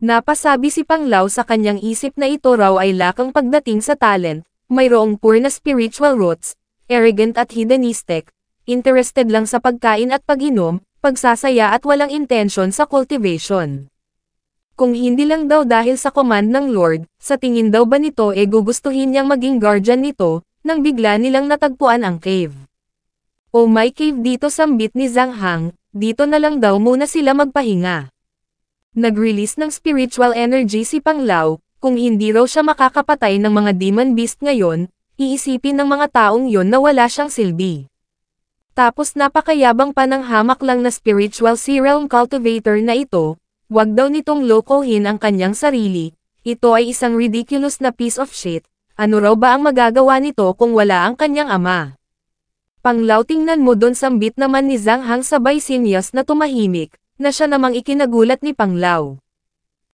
Napasabi si Panglao sa kanyang isip na ito raw ay lakang pagdating sa talent, mayroong poor na spiritual roots, arrogant at hedonistic, interested lang sa pagkain at pag-inom, pagsasaya at walang intensyon sa cultivation. Kung hindi lang daw dahil sa command ng Lord, sa tingin daw ba nito gugustuhin niyang maging guardian nito, nang bigla nilang natagpuan ang cave. "Oh, may cave dito," sambit ni Zhang Hang, "dito na lang daw muna sila magpahinga." Nag-release ng spiritual energy si Pang Lao, kung hindi raw siya makakapatay ng mga demon beast ngayon, iisipin ng mga taong yon na wala siyang silbi. Tapos napakayabang pa ng hamak lang na spiritual sea realm cultivator na ito, wag daw nitong lokohin ang kanyang sarili, ito ay isang ridiculous na piece of shit, ano raw ba ang magagawa nito kung wala ang kanyang ama? Pang Lao, tingnan mo don, sambit naman ni Zhang Hang sabay sinyas na tumahimik, na siya namang ikinagulat ni Pang Lao.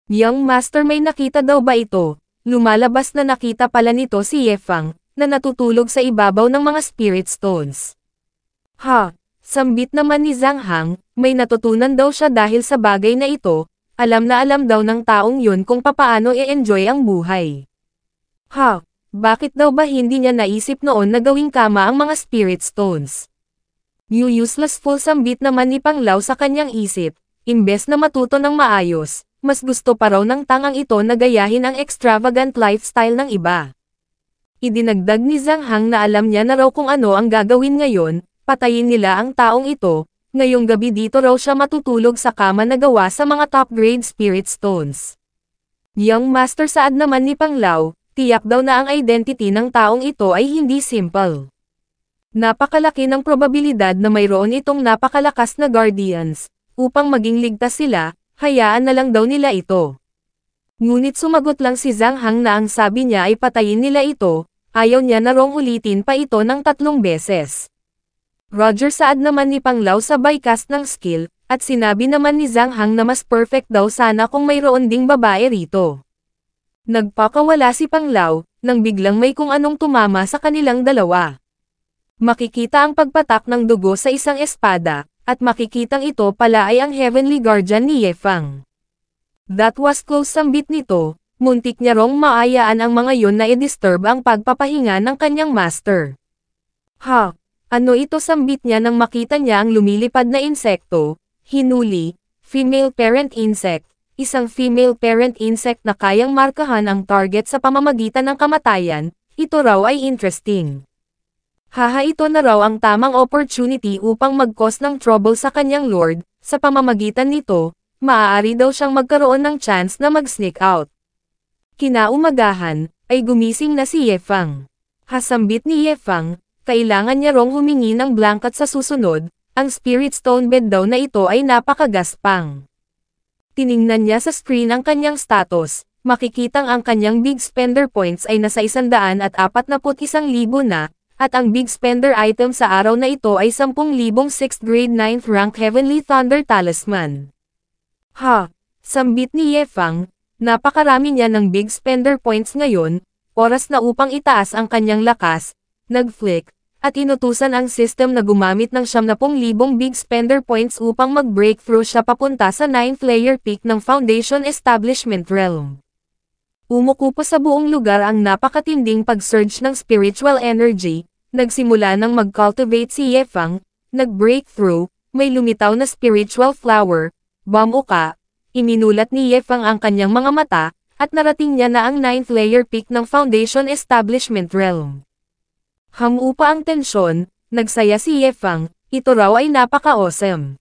"Young Master, may nakita daw ba ito?" Lumalabas na nakita pala nito si Ye Fang, na natutulog sa ibabaw ng mga spirit stones. "Ha?" Sambit naman ni Zhang Hang, may natutunan daw siya dahil sa bagay na ito, alam na alam daw ng taong yun kung papaano i-enjoy ang buhay. "Ha? Bakit daw ba hindi niya naisip noon na gawing kama ang mga spirit stones?" "You useless fool," sambit naman ni Pang Lao sa kanyang isip, imbes na matuto ng maayos, mas gusto pa raw ng tangang ito na gayahin ang extravagant lifestyle ng iba. Idinagdag ni Zhang Hang na alam niya na raw kung ano ang gagawin ngayon, patayin nila ang taong ito, ngayong gabi dito raw siya matutulog sa kama na gawa sa mga top-grade spirit stones. "Young Master," saad naman ni Pang Lao, tiyak daw na ang identity ng taong ito ay hindi simple. Napakalaki ng probabilidad na mayroon itong napakalakas na guardians, upang maging ligtas sila, hayaan na lang daw nila ito. Ngunit sumagot lang si Zhang Hang na ang sabi niya ay patayin nila ito, ayaw niya na rong ulitin pa ito ng 3 beses. "Roger," saad naman ni Pang Lao sabay cast ng skill, at sinabi naman ni Zhang Hang na mas perfect daw sana kung mayroon ding babae rito. Nagpakawala si Pang Lao, nang biglang may kung anong tumama sa kanilang dalawa. Makikita ang pagpatak ng dugo sa isang espada, at makikitang ito pala ay ang Heavenly Guardian ni Ye Fang. "That was close," sambit nito, muntik niya rong maayaan ang mga yon na i-disturb ang pagpapahinga ng kanyang master. "Ha? Ano ito?" sambit niya nang makita niya ang lumilipad na insekto, hinuli, female parent insect, isang female parent insect na kayang markahan ang target sa pamamagitan ng kamatayan, ito raw ay interesting. Haha, ito na raw ang tamang opportunity upang mag-cause ng trouble sa kanyang lord, sa pamamagitan nito, maaari daw siyang magkaroon ng chance na mag-sneak out. Kinaumagahan, ay gumising na si Ye Fang. Hasambit ni Ye Fang, kailangan niya rong humingi ng blanket sa susunod, ang spirit stone bed daw na ito ay napakagaspang. Tiningnan niya sa screen ang kanyang status, makikitang ang kanyang big spender points ay nasa 141,000 na, at ang big spender item sa araw na ito ay 10,000 6th grade 9th rank Heavenly Thunder Talisman. "Ha?" Sambit ni Ye Fang, napakarami niya ng big spender points ngayon, oras na upang itaas ang kanyang lakas, nag-flick, at inutusan ang system na gumamit ng 70,000 big spender points upang mag-breakthrough siya papunta sa 9th layer peak ng Foundation Establishment Realm. Umukupo sa buong lugar ang napakatinding pag-surge ng spiritual energy, nagsimula nang mag-cultivate si Ye Fang, nag-breakthrough, may lumitaw na spiritual flower, bumuka, iminulat ni Ye Fang ang kanyang mga mata, at narating niya na ang 9th layer peak ng Foundation Establishment Realm. Hamupa ang tensyon, nagsaya si Ye Fang, ito raw ay napaka-awesome.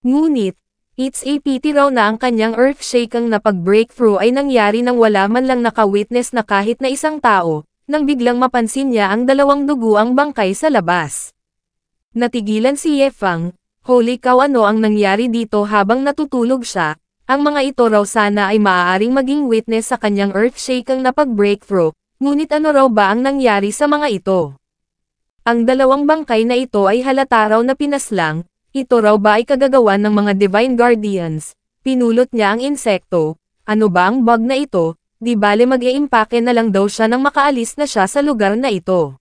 Ngunit, it's a pity raw na ang kanyang earth-shaking na pag-breakthrough ay nangyari nang wala man lang naka-witness na kahit na isang tao, nang biglang mapansin niya ang 2 duguang bangkay sa labas. Natigilan si Ye Fang, holy cow, ano ang nangyari dito habang natutulog siya, ang mga ito raw sana ay maaaring maging witness sa kanyang earth-shaking na pag-breakthrough, ngunit ano raw ba ang nangyari sa mga ito? Ang 2 bangkay na ito ay halata raw na pinaslang. Ito raw ba ay kagagawan ng mga Divine Guardians? Pinulot niya ang insekto. Ano ba ang bug na ito? Di bale mag-iimpake na lang daw siya nang makaalis na siya sa lugar na ito.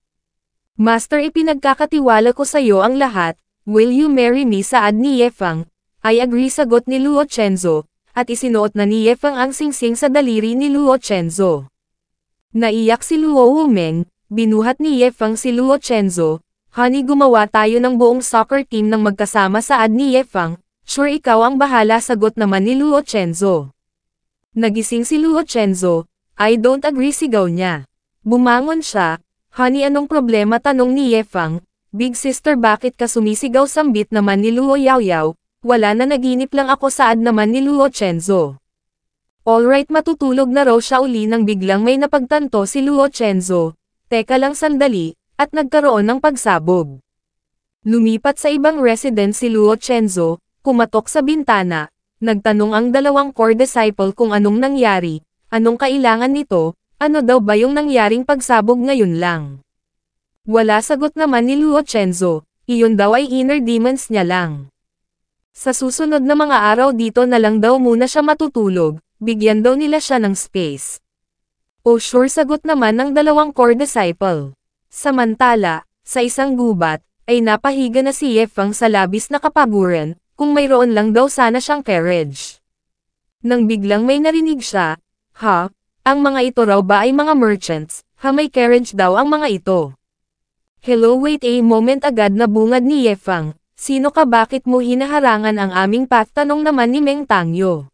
"Master, ipinagkakatiwala ko sa iyo ang lahat. Will you marry me?" saad ni Ye Fang. "I agree," sagot ni Luo Chenzo, at isinuot na ni Ye Fang ang singsing sa daliri ni Luo Chenzo. Naiyak si Luo Wumeng, binuhat ni Ye Fang si Luo Chenzo. "Honey, gumawa tayo ng buong soccer team ng magkasama," saad ni Ye Fang. "Sure, ikaw ang bahala," sagot naman ni Luo Chenzo. Nagising si Luo Chenzo. "I don't agree," sigaw niya. Bumangon siya. Honey, anong problema? Tanong ni Yefang. Big sister, bakit ka sumisigaw? Sambit naman ni Luo Yaoyao. Wala na, naginip lang ako, saad naman ni Luo Chenzo. Alright, matutulog na raw siya uli nang biglang may napagtanto si Luo Chenzo. Teka lang sandali, at nagkaroon ng pagsabog. Lumipat sa ibang resident si Luo Chenzo, kumatok sa bintana. Nagtanong ang dalawang core disciple kung anong nangyari, anong kailangan nito, ano daw ba yung nangyaring pagsabog ngayon lang. Wala sagot naman ni Luo Chenzo, iyon daw ay inner demons niya lang. Sa susunod na mga araw dito na lang daw muna siya matutulog, bigyan daw nila siya ng space. Oh sure, sagot naman ng dalawang core disciple. Samantala, sa isang gubat, ay napahiga na si Yefang sa labis na kapaguran, kung mayroon lang daw sana siyang carriage. Nang biglang may narinig siya, ha? Ang mga ito raw ba ay mga merchants? Ha, may carriage daw ang mga ito. Hello, wait a moment, agad na bungad ni Yefang. Sino ka, bakit mo hinaharangan ang aming path? Tanong naman ni Meng Tangyo.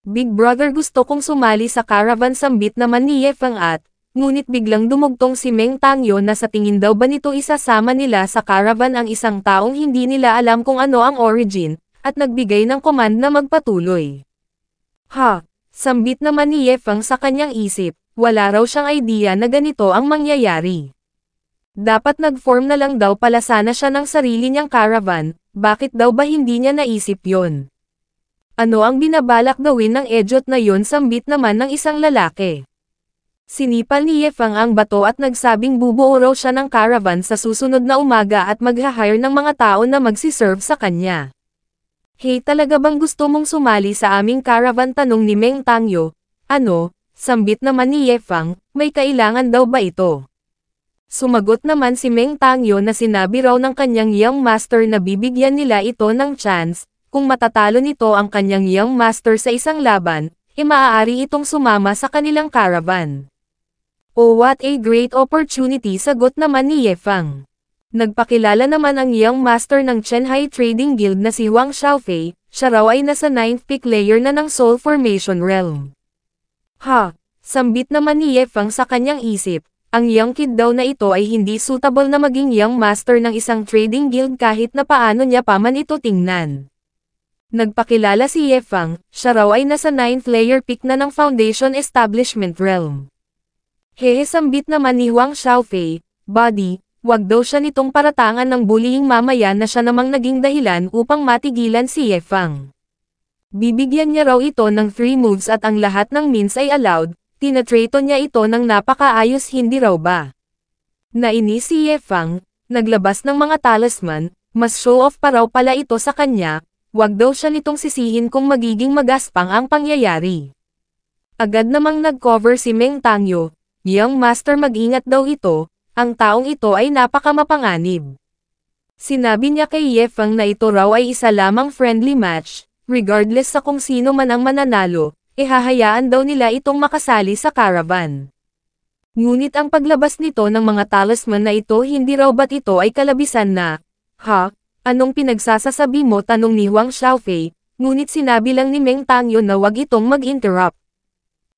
Big brother, gusto kong sumali sa caravan, sambit naman ni Yefang at, ngunit biglang dumugtong si Meng Tangyo na sa tingin daw ba nito isasama nila sa caravan ang isang taong hindi nila alam kung ano ang origin, at nagbigay ng command na magpatuloy. Ha? Sambit naman ni Yefang sa kanyang isip, wala raw siyang idea na ganito ang mangyayari. Dapat nag-form na lang daw pala sana siya ng sarili niyang caravan, bakit daw ba hindi niya naisip yon? Ano ang binabalak gawin ng edyot na yon? Sambit naman ng isang lalaki. Sinipal ni Yefang ang bato at nagsabing bubuo raw siya ng caravan sa susunod na umaga at mag-hire ng mga tao na magsiserve sa kanya. Hey, talaga bang gusto mong sumali sa aming caravan? Tanong ni Meng Tangyo. Ano? Sambit naman ni Yefang, may kailangan daw ba ito? Sumagot naman si Meng Tangyo na sinabi raw ng kanyang young master na bibigyan nila ito ng chance, kung matatalo nito ang kanyang young master sa isang laban, maaari itong sumama sa kanilang caravan. Oh, what a great opportunity, sagot naman ni Yefang. Nagpakilala naman ang young master ng Chenhai Trading Guild na si Huang Xiaofei, siya raw ay nasa 9th peak layer na ng Soul Formation Realm. Ha? Sambit naman ni Yefang sa kanyang isip, ang young kid daw na ito ay hindi suitable na maging young master ng isang trading guild kahit na paano niya pa man ito tingnan. Nagpakilala si Yefang, siya raw ay nasa 9th layer peak na ng Foundation Establishment Realm. Hehe, sambit naman ni Huang Xiaofei, buddy, wag daw siya nitong paratangan ng bullying, mamaya na siya namang naging dahilan upang matigilan si Yefang. Bibigyan niya raw ito ng 3 moves at ang lahat ng means ay allowed, tinatrato niya ito ng napakaayos, hindi raw ba? Nainis si Yefang, naglabas ng mga talisman, mas show off pa raw pala ito sa kanya, wag daw siya nitong sisihin kung magiging magaspang ang pangyayari. Agad namang nag-cover si Meng Tangyo. Young master, mag-ingat daw ito, ang taong ito ay napakamapanganib. Sinabi niya kay Yefang na ito raw ay isa lamang friendly match, regardless sa kung sino man ang mananalo, hahayaan daw nila itong makasali sa caravan. Ngunit ang paglabas nito ng mga talisman na ito, hindi raw ba't ito ay kalabisan na, ha? Anong pinagsasasabi mo? Tanong ni Huang Xiaofei, ngunit sinabi lang ni Meng Tangyo na wag itong mag-interrupt.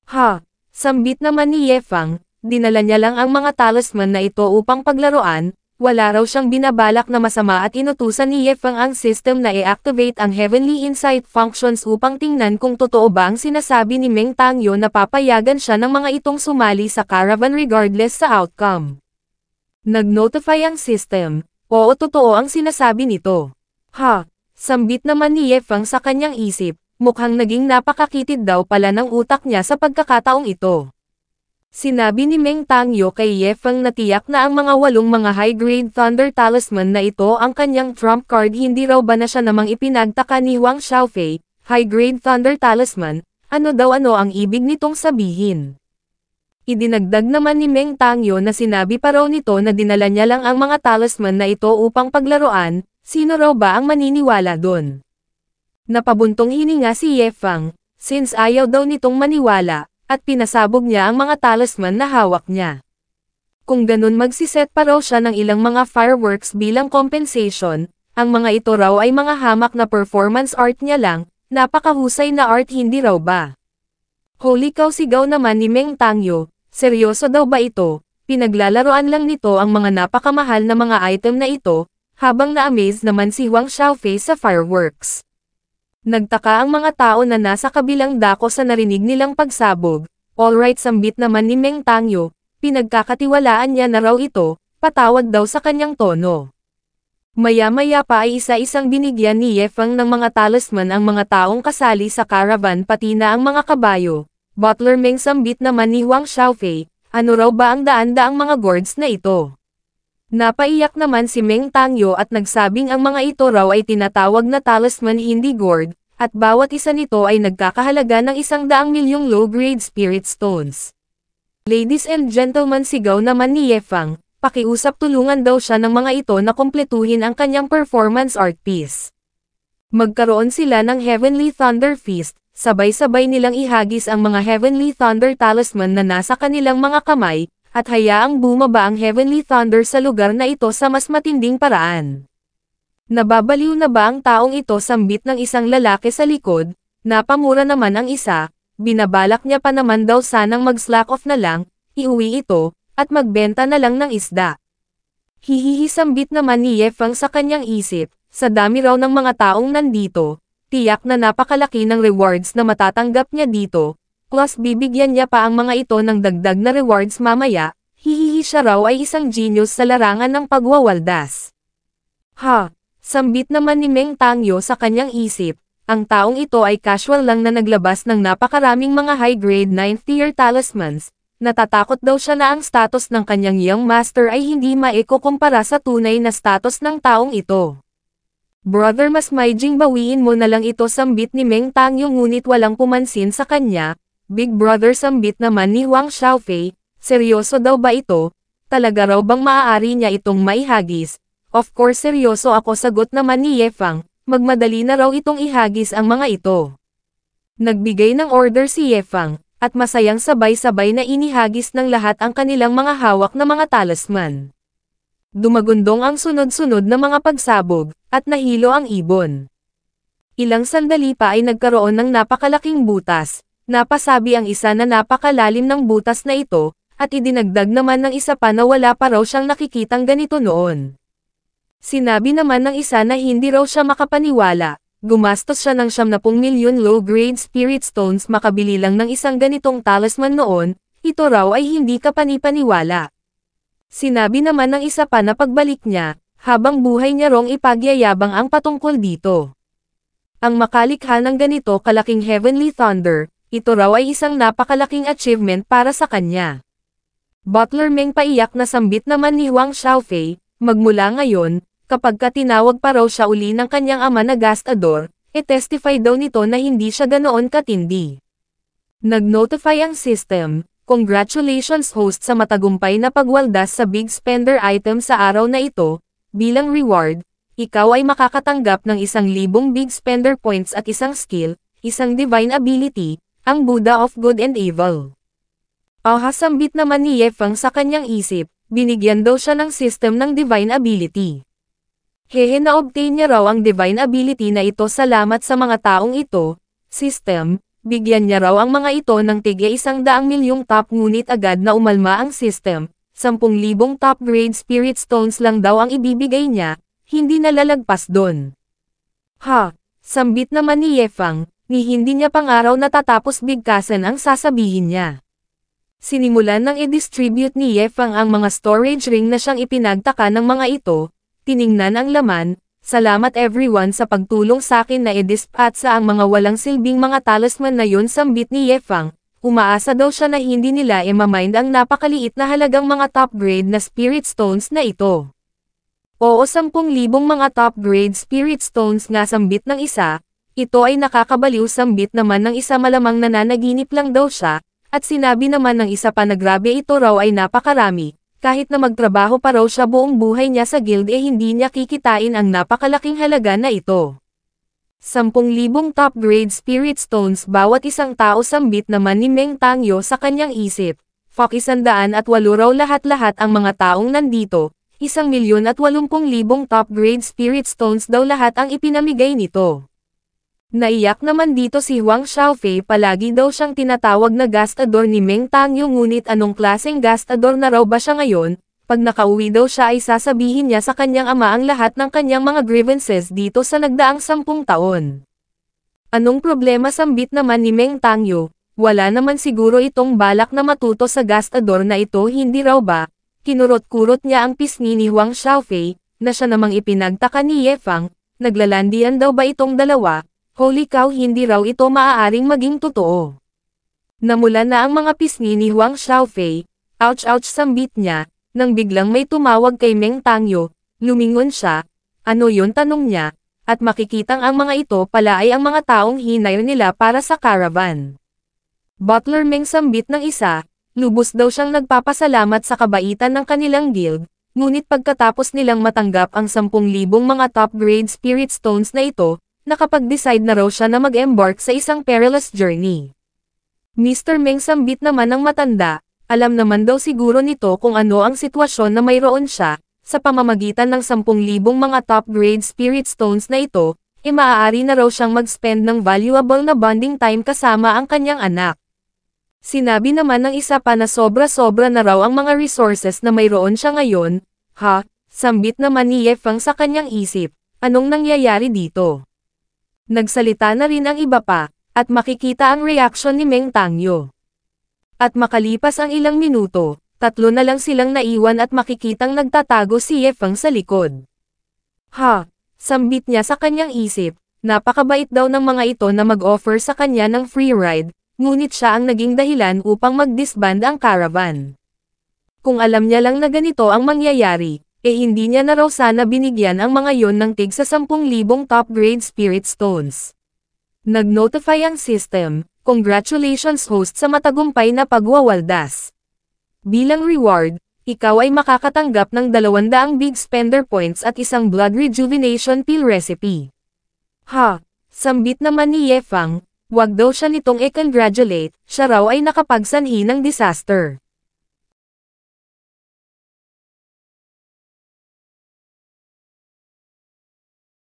Ha? Sambit naman ni Yefang, dinala niya lang ang mga talisman na ito upang paglaruan, wala raw siyang binabalak na masama at inutusan ni Yefang ang system na i-activate ang Heavenly Insight functions upang tingnan kung totoo ba ang sinasabi ni Meng Tangyo na papayagan siya ng mga itong sumali sa caravan regardless sa outcome. Nag-notify ang system, oo, totoo ang sinasabi nito. Ha? Sambit naman ni Yefang sa kanyang isip. Mukhang naging napakakitid daw pala ng utak niya sa pagkakataong ito. Sinabi ni Meng Tangyo kay Yefang na tiyak na ang mga 8 mga high-grade Thunder Talisman na ito ang kanyang trump card. Hindi raw ba na siya namang ipinagtaka ni Huang Xiaofei, high-grade Thunder Talisman, ano ang ibig nitong sabihin? Idinagdag naman ni Meng Tangyo na sinabi pa raw nito na dinala niya lang ang mga talisman na ito upang paglaruan, sino raw ba ang maniniwala doon? Napabuntong hininga si Yefang, since ayaw daw nitong maniwala, at pinasabog niya ang mga talisman na hawak niya. Kung ganun, magsiset pa raw siya ng ilang mga fireworks bilang compensation, ang mga ito raw ay mga hamak na performance art niya lang, napakahusay na art, hindi raw ba? Holy cow, sigaw naman ni Meng Tangyo, seryoso daw ba ito? Pinaglalaroan lang nito ang mga napakamahal na mga item na ito, habang na-amaze naman si Huang Xiaofei sa fireworks. Nagtaka ang mga tao na nasa kabilang dako sa narinig nilang pagsabog. Alright, sambit naman ni Meng Tangyo, pinagkakatiwalaan niya na raw ito, patawad daw sa kanyang tono. Maya-maya pa ay isa-isang binigyan ni Ye Feng ng mga talisman ang mga taong kasali sa caravan pati na ang mga kabayo. Butler Meng sambit naman ni Huang Xiaofei, ano raw ba ang daan-daang mga gourds na ito? Napaiyak naman si Meng Tangyo at nagsabing ang mga ito raw ay tinatawag na talisman hindi gourd, at bawat isa nito ay nagkakahalaga ng 100 milyong low-grade spirit stones. Ladies and gentlemen, sigaw naman ni Ye Feng, pakiusap tulungan daw siya ng mga ito na kumpletuhin ang kanyang performance art piece. Magkaroon sila ng Heavenly Thunder Feast, sabay-sabay nilang ihagis ang mga Heavenly Thunder Talisman na nasa kanilang mga kamay, at hayaang bumaba ang Heavenly Thunder sa lugar na ito sa mas matinding paraan. Nababaliw na ba ang taong ito, sambit ng isang lalaki sa likod, napamura naman ang isa, binabalak niya pa naman daw sanang mag-slack off na lang, iuwi ito, at magbenta na lang ng isda. Hihihi, sambit naman ni Ye Feng sa kanyang isip, sa dami raw ng mga taong nandito, tiyak na napakalaki ng rewards na matatanggap niya dito, plus bibigyan niya pa ang mga ito ng dagdag na rewards mamaya, hihihi, siya raw ay isang genius sa larangan ng pagwawaldas. Ha! Sambit naman ni Meng Tangyo sa kanyang isip, ang taong ito ay casual lang na naglabas ng napakaraming mga high-grade 9th tier talismans, natatakot daw siya na ang status ng kanyang young master ay hindi maikukumpara sa tunay na status ng taong ito. Brother, mas maijing bawiin mo na lang ito, sambit ni Meng Tangyo, ngunit walang pumansin sa kanya. Big brother, sambit naman ni Huang Xiaofei, seryoso daw ba ito? Talaga raw bang maaari niya itong maihagis? Of course seryoso ako, sagot naman ni Ye Feng, magmadali na raw itong ihagis ang mga ito. Nagbigay ng order si Ye Feng, at masayang sabay-sabay na inihagis ng lahat ang kanilang mga hawak na mga talisman. Dumagundong ang sunod-sunod na mga pagsabog, at nahilo ang ibon. Ilang sandali pa ay nagkaroon ng napakalaking butas. Napasabi ang isa na napakalalim ng butas na ito, at idinagdag naman ng isa pa na wala pa raw siyang nakikitang ganito noon. Sinabi naman ng isa na hindi raw siya makapaniwala, gumastos siya ng 70 milyon low-grade spirit stones makabili lang ng isang ganitong talisman noon, ito raw ay hindi kapanipaniwala. Sinabi naman ng isa pa na pagbalik niya, habang buhay niya rong ipagyayabang ang patungkol dito. Ang makalikha ng ganito kalaking Heavenly Thunder, ito raw ay isang napakalaking achievement para sa kanya. Butler Meng paiyak na sambit naman ni Huang Xiaofei, magmula ngayon, kapag tinawag pa raw siya uli ng kanyang ama na gastador, testify daw nito na hindi siya ganoon katindi. Nag-notify ang system, congratulations host sa matagumpay na pagwaldas sa big spender item sa araw na ito, bilang reward, ikaw ay makakatanggap ng 1,000 big spender points at isang skill, isang divine ability, ang Buddha of Good and Evil. Sambit naman ni Ye Feng sa kanyang isip, binigyan daw siya ng system ng divine ability. Hehe, na-obtain niya raw ang divine ability na ito salamat sa mga taong ito, system, bigyan niya raw ang mga ito ng tigya 100 milyong top, ngunit agad na umalma ang system, 10,000 top grade spirit stones lang daw ang ibibigay niya, hindi nalalagpas doon. Ha! Sambit naman ni Ye Feng, ni hindi niya pang-araw natatapos bigkasan ang sasabihin niya. Sinimulan ng i-distribute ni Ye Feng ang mga storage ring na siyang ipinagtaka ng mga ito, tiningnan ang laman, salamat everyone sa pagtulong sa akin na i-dispatch sa ang mga walang silbing mga talisman na yun, sambit ni Ye Feng, umaasa daw siya na hindi nila ma-mind ang napakaliit na halagang mga top grade na spirit stones na ito. Oo, 10,000 mga top grade spirit stones nga, sambit ng isa. Ito ay nakakabaliw, sambit naman ng isa, malamang nananaginip lang daw siya, at sinabi naman ng isa pa na grabe, ito raw ay napakarami, kahit na magtrabaho pa raw siya buong buhay niya sa guild hindi niya kikitain ang napakalaking halaga na ito. 10,000 top grade spirit stones bawat isang tao, sambit naman ni Meng Tangyo sa kanyang isip, 180 raw lahat-lahat ang mga taong nandito, 1,080,000 top grade spirit stones daw lahat ang ipinamigay nito. Naiyak naman dito si Huang Xiaofei, palagi daw siyang tinatawag na gastador ni Meng Tangyo, ngunit anong klaseng gastador na raw ba siya ngayon? Pag nakauwi daw siya ay sasabihin niya sa kanyang ama ang lahat ng kanyang mga grievances dito sa nagdaang 10 taon. Anong problema, sambit naman ni Meng Tangyo? Wala naman siguro itong balak na matuto sa gastador na ito, hindi raw ba? Kinurot-kurot niya ang pisngi ni Huang Xiaofei, na siya namang ipinagtaka ni Ye Fang. Naglalandian daw ba itong dalawa? Holy cow, hindi raw ito maaaring maging totoo. Namula na ang mga pisngi ni Huang Xiaofei. Ouch ouch, sambit niya, nang biglang may tumawag kay Meng Tangyo. Lumingon siya. Ano yon, tanong niya, at makikitang ang mga ito pala ay ang mga taong hinayo nila para sa caravan. Butler Meng, sambit ng isa, lubos daw siyang nagpapasalamat sa kabaitan ng kanilang guild, ngunit pagkatapos nilang matanggap ang 10,000 mga top-grade spirit stones na ito, nakapag-decide na raw siya na mag-embark sa isang perilous journey. Mr. Meng, sambit naman ng matanda, alam naman daw siguro nito kung ano ang sitwasyon na mayroon siya, sa pamamagitan ng 10,000 mga top-grade spirit stones na ito, maaari na raw siyang mag-spend ng valuable na bonding time kasama ang kanyang anak. Sinabi naman ng isa pa na sobra-sobra na raw ang mga resources na mayroon siya ngayon. Ha? Sambit naman ni Ye Fang sa kanyang isip, anong nangyayari dito? Nagsalita na rin ang iba pa, at makikita ang reaksyon ni Meng Tangyo. At makalipas ang ilang minuto, 3 na lang silang naiwan at makikitang nagtatago si Ye Fang sa likod. Ha? Sambit niya sa kanyang isip, napakabait daw ng mga ito na mag-offer sa kanya ng free ride, ngunit siya ang naging dahilan upang mag-disband ang caravan. Kung alam niya lang na ganito ang mangyayari, hindi niya na raw sana binigyan ang mga yon ng tig sa 10,000 top-grade spirit stones. Nag-notify ang system, congratulations host sa matagumpay na pagwawaldas. Bilang reward, ikaw ay makakatanggap ng 200 big spender points at isang blood rejuvenation pill recipe. Ha? Sambit naman ni Ye Fang, wag daw siya nitong i-congratulate, siya raw ay nakapagsanhi ng disaster.